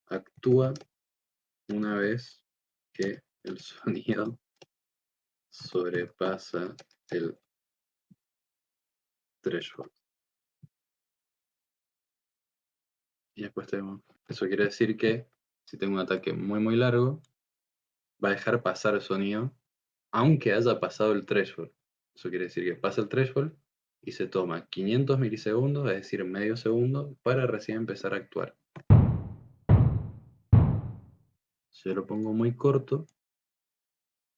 actúa una vez que el sonido sobrepasa el threshold. Y después tenemos, eso quiere decir que si tengo un ataque muy largo, va a dejar pasar el sonido aunque haya pasado el threshold. Eso quiere decir que pasa el threshold y se toma 500 milisegundos, es decir, medio segundo, para recién empezar a actuar. Si yo lo pongo muy corto,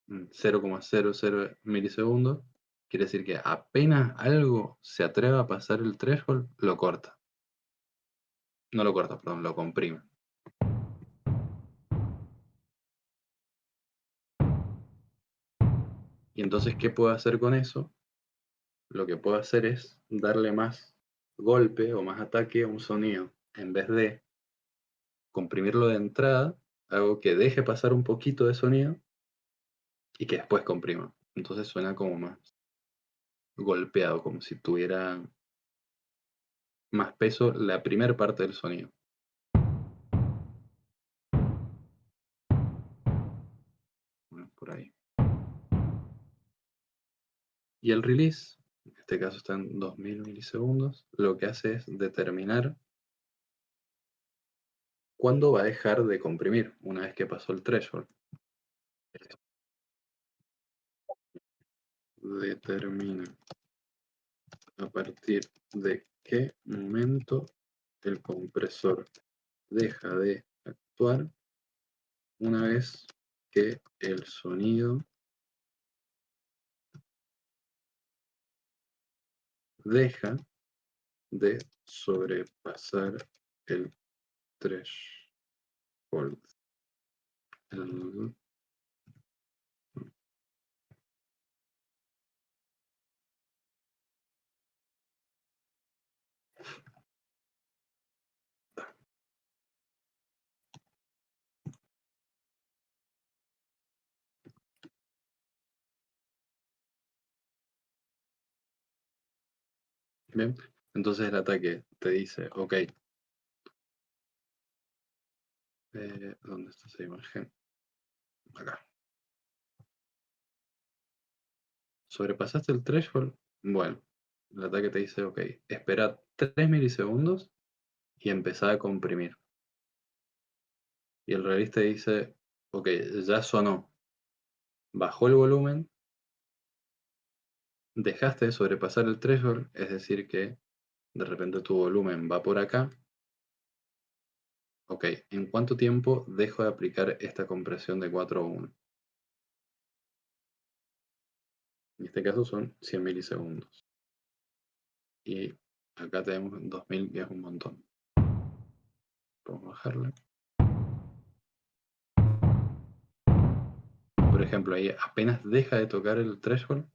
0,00 milisegundos, quiere decir que apenas algo se atreva a pasar el threshold, lo corta. No lo corta, perdón, lo comprime. Y entonces, ¿qué puedo hacer con eso? Lo que puedo hacer es darle más golpe o más ataque a un sonido. En vez de comprimirlo de entrada, hago que deje pasar un poquito de sonido y que después comprima. Entonces suena como más golpeado, como si tuviera más peso la primera parte del sonido. Bueno, por ahí. Y el release, en este caso está en 2000 milisegundos, lo que hace es determinar cuándo va a dejar de comprimir una vez que pasó el threshold. Determina a partir de qué momento el compresor deja de actuar una vez que el sonido deja de sobrepasar el threshold. Bien, entonces el ataque te dice, ok, ¿dónde está esa imagen? Acá. ¿Sobrepasaste el threshold? Bueno, el ataque te dice, ok, espera 3 milisegundos y empezá a comprimir. Y el release te dice, ok, ya sonó. Bajó el volumen, dejaste de sobrepasar el threshold, es decir que de repente tu volumen va por acá. Ok, ¿en cuánto tiempo dejo de aplicar esta compresión de 4 a 1? En este caso son 100 milisegundos. Y acá tenemos 2000, que es un montón. Vamos a bajarle. Por ejemplo, ahí apenas deja de tocar el threshold,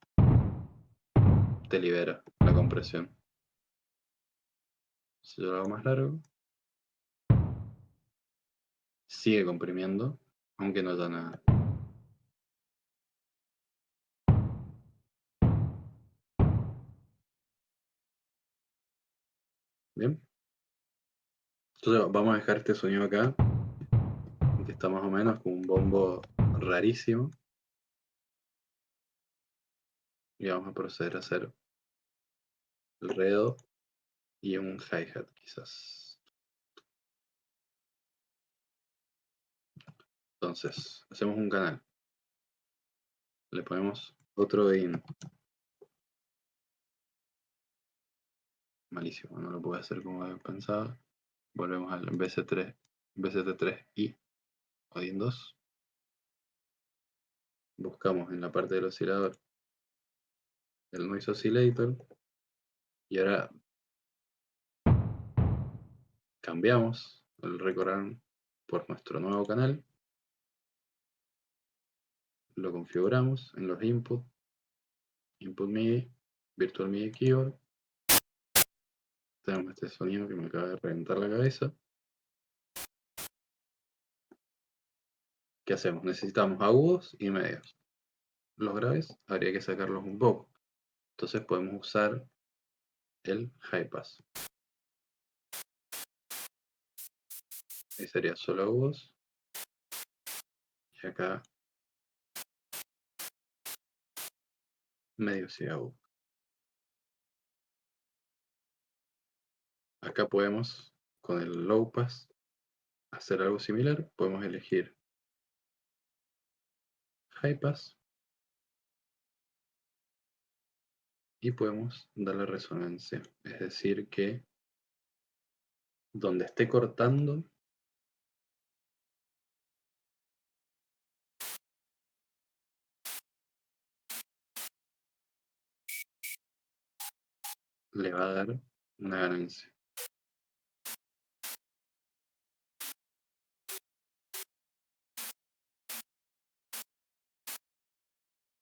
te libera la compresión. Si yo lo hago más largo, sigue comprimiendo, aunque no haya nada. Bien. Entonces vamos a dejar este sonido acá, que está más o menos como un bombo rarísimo. Y vamos a proceder a hacer el redo y un hi-hat quizás. Entonces, hacemos un canal. Le ponemos otro in. Malísimo, no lo puedo hacer como pensaba. Volvemos al BC3, BCT3i o DIN 2. Buscamos en la parte del oscilador el noise oscillator y ahora cambiamos el record arm por nuestro nuevo canal. Lo configuramos en los input, input MIDI, virtual MIDI keyboard. Tenemos este sonido que me acaba de reventar la cabeza. ¿Qué hacemos? Necesitamos agudos y medios. Los graves habría que sacarlos un poco. Entonces podemos usar el high pass. Ahí sería solo agudos. Y acá medios y agudos. Acá podemos, con el low pass, hacer algo similar. Podemos elegir high pass. Y podemos darle resonancia. Es decir que donde esté cortando, le va a dar una ganancia.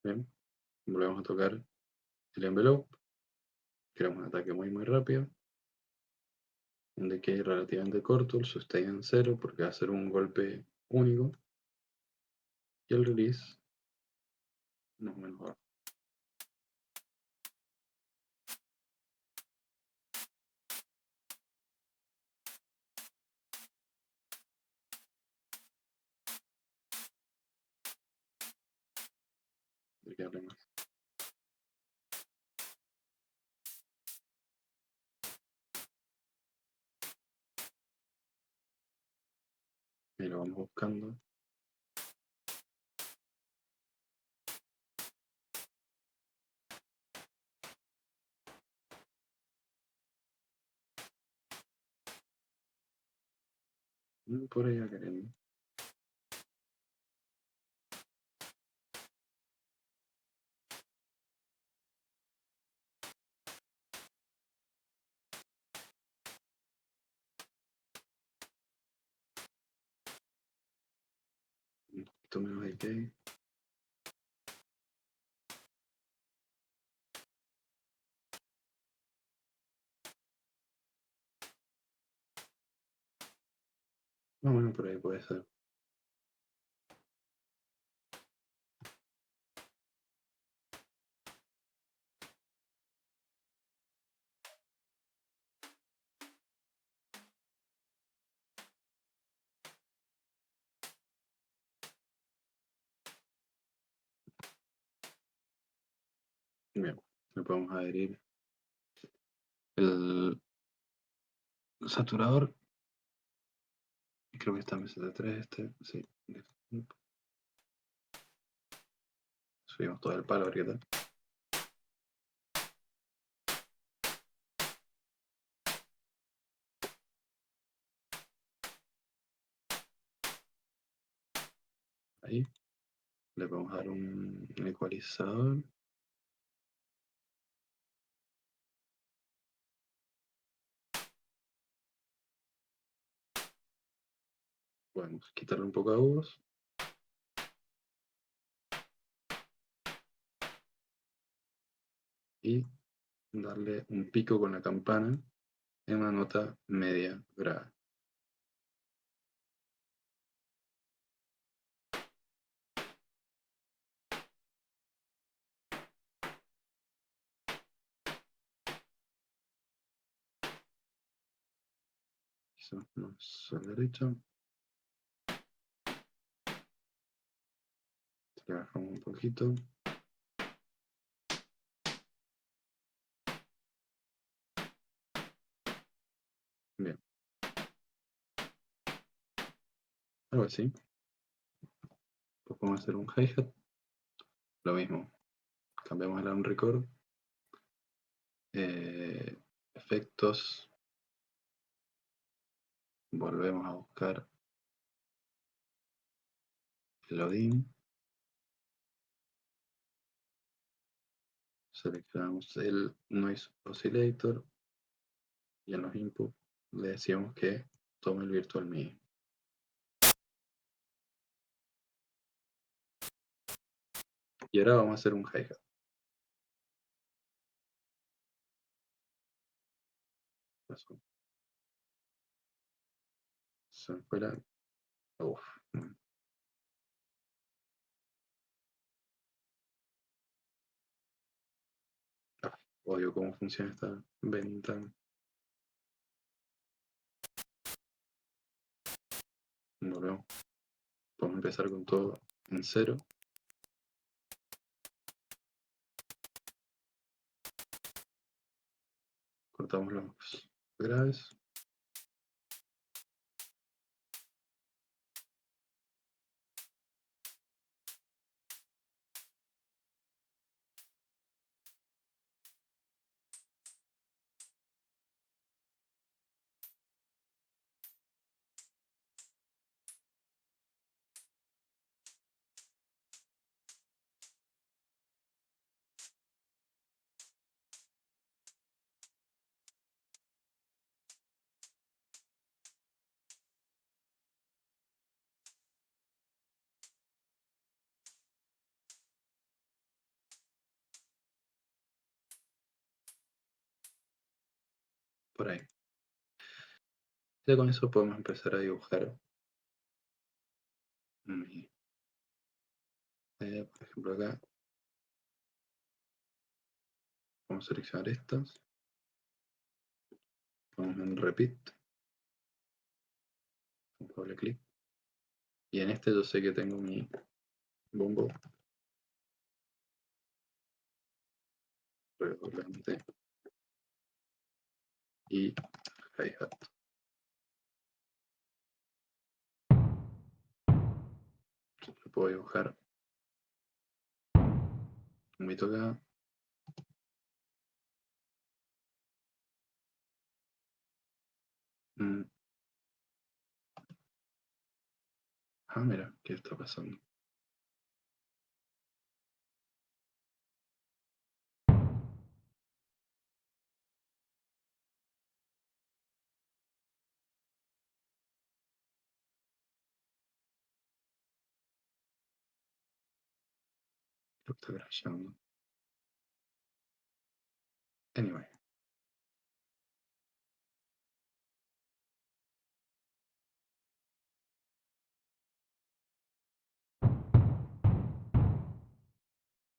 Bien, volvemos a tocar el envelope. Creamos un ataque muy rápido. Un decay relativamente corto, el sustain en 0 porque va a ser un golpe único. Y el release más o menos bajo. ¿De qué hable más? Y lo vamos buscando. Por ahí queremos. Un poquito menos decay. Más o menos por ahí puede ser. Bien, le podemos adherir el saturador. Creo que está en MST3 este, sí. Subimos todo el palo, a ver qué tal. Ahí. Le podemos dar un ecualizador. Podemos quitarle un poco de agudos. Y darle un pico con la campana en una nota media grave. Hacemos más a la derecha. Le bajamos un poquito. Bien. Algo así. Pues podemos hacer un hi-hat. Lo mismo. Cambiamos el record. Efectos. Volvemos a buscar el login. Seleccionamos el Noise Oscillator. Y en los inputs le decimos que tome el Virtual MIDI. Y ahora vamos a hacer un hi-hat. Se me fue la... Uf. Odio cómo funciona esta ventana. Volvemos. Podemos empezar con todo en cero. Cortamos los graves. Por ahí. Ya con eso podemos empezar a dibujar. Por ejemplo acá. Vamos a seleccionar estas. Vamos en repeat. Un doble clic. Y en este yo sé que tengo mi bombo. Redoblante. Y hi-hat. Lo puedo dibujar. Un mito acá. Ah, mira, ¿qué está pasando? Lo está crashando. Anyway.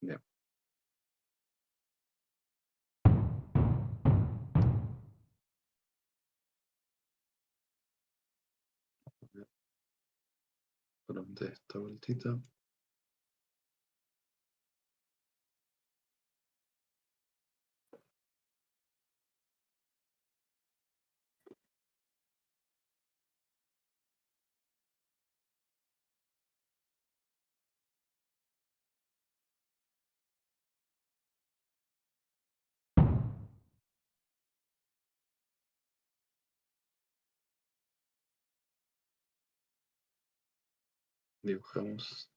Bien. Durante esta vueltita. Dibujamos.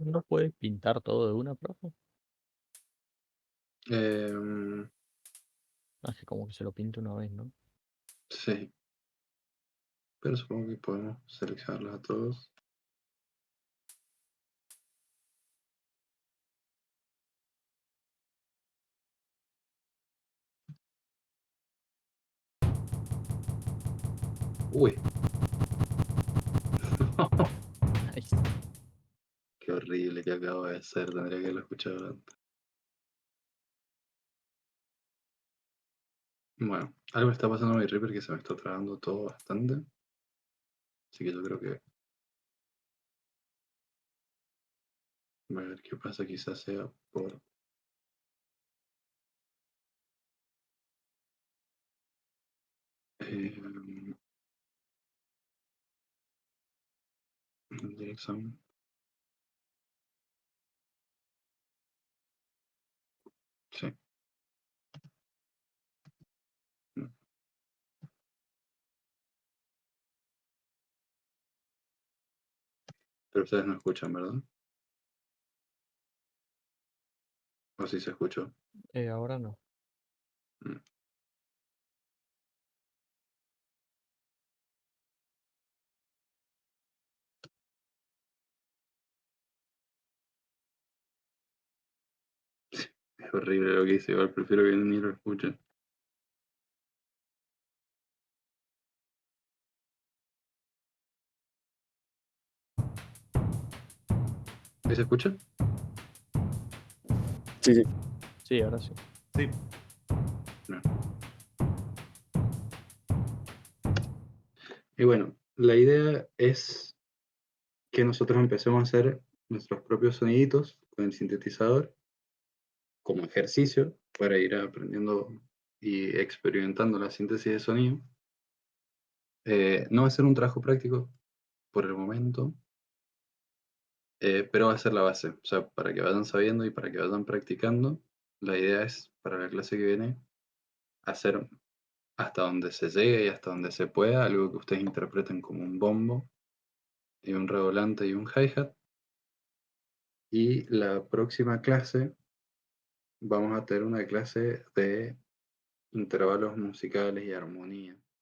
¿No puede pintar todo de una, profe? Em, Ah, es que como que se lo pinta una vez, ¿no? sí, pero supongo que podemos seleccionarlos a todos. Uy, Nice. qué horrible que acabo de hacer, tendría que haberlo escuchado antes. Bueno, algo está pasando a mi Reaper que se me está trabando todo bastante. Así que yo creo que voy a ver qué pasa, quizás sea por em, dirección. Sí. Pero ustedes no escuchan, ¿verdad? ¿O sí se escuchó? Ahora no. Mm. Es horrible lo que hice, igual prefiero que ni lo escuchen. ¿Y se escucha? Sí, sí. Sí, ahora sí. Sí. No. Y bueno, la idea es que nosotros empecemos a hacer nuestros propios soniditos con el sintetizador como ejercicio para ir aprendiendo y experimentando la síntesis de sonido. No va a ser un trabajo práctico por el momento, pero va a ser la base. O sea, para que vayan sabiendo y para que vayan practicando, la idea es para la clase que viene hacer hasta donde se llegue y hasta donde se pueda, algo que ustedes interpreten como un bombo y un redoblante y un hi-hat. Y la próxima clase vamos a tener una clase de intervalos musicales y armonía.